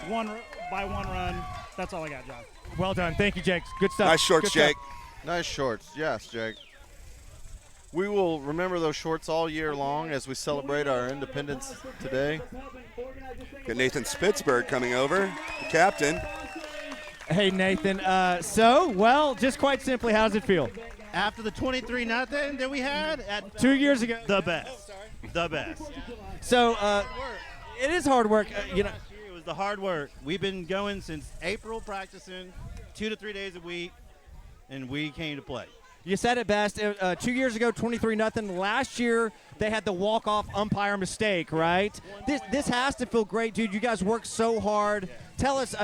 One run. That's all I got, John. Well done. Thank you, Jake. Good stuff. Nice shorts, Good stuff. Jake. Nice shorts. Yes, Jake. We will remember those shorts all year long as we celebrate our independence today. Got Nathan Spitzberg coming over, the captain. Hey, Nathan. Just quite simply, how does it feel? After the 23-0 that we had at 2 years ago. The best. The best. So it is hard work. It was the hard work. We've been going since April practicing 2 to 3 days a week, and we came to play. You said it best. 2 years ago, 23-0. Last year, they had the walk-off umpire mistake, right? This has to feel great, dude. You guys work so hard. Tell us,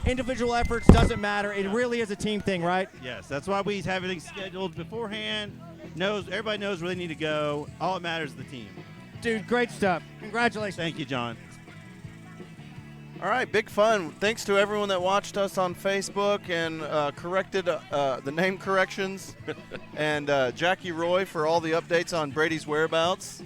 individual efforts doesn't matter. It really is a team thing, right? Yes, that's why we have everything scheduled beforehand. Everybody knows where they need to go. All that matters is the team. Dude, great stuff. Congratulations. Thank you, John. All right, big fun. Thanks to everyone that watched us on Facebook and corrected the name corrections, and Jackie Roy for all the updates on Brady's whereabouts.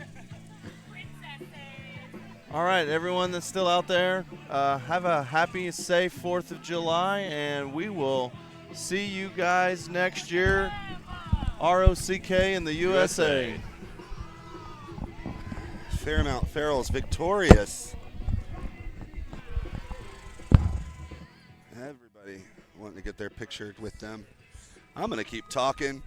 All right, everyone that's still out there, have a happy, safe 4th of July, and we will see you guys next year. ROCK in the USA. Fairmount Ferals victorious. Everybody wanting to get their picture with them. I'm going to keep talking.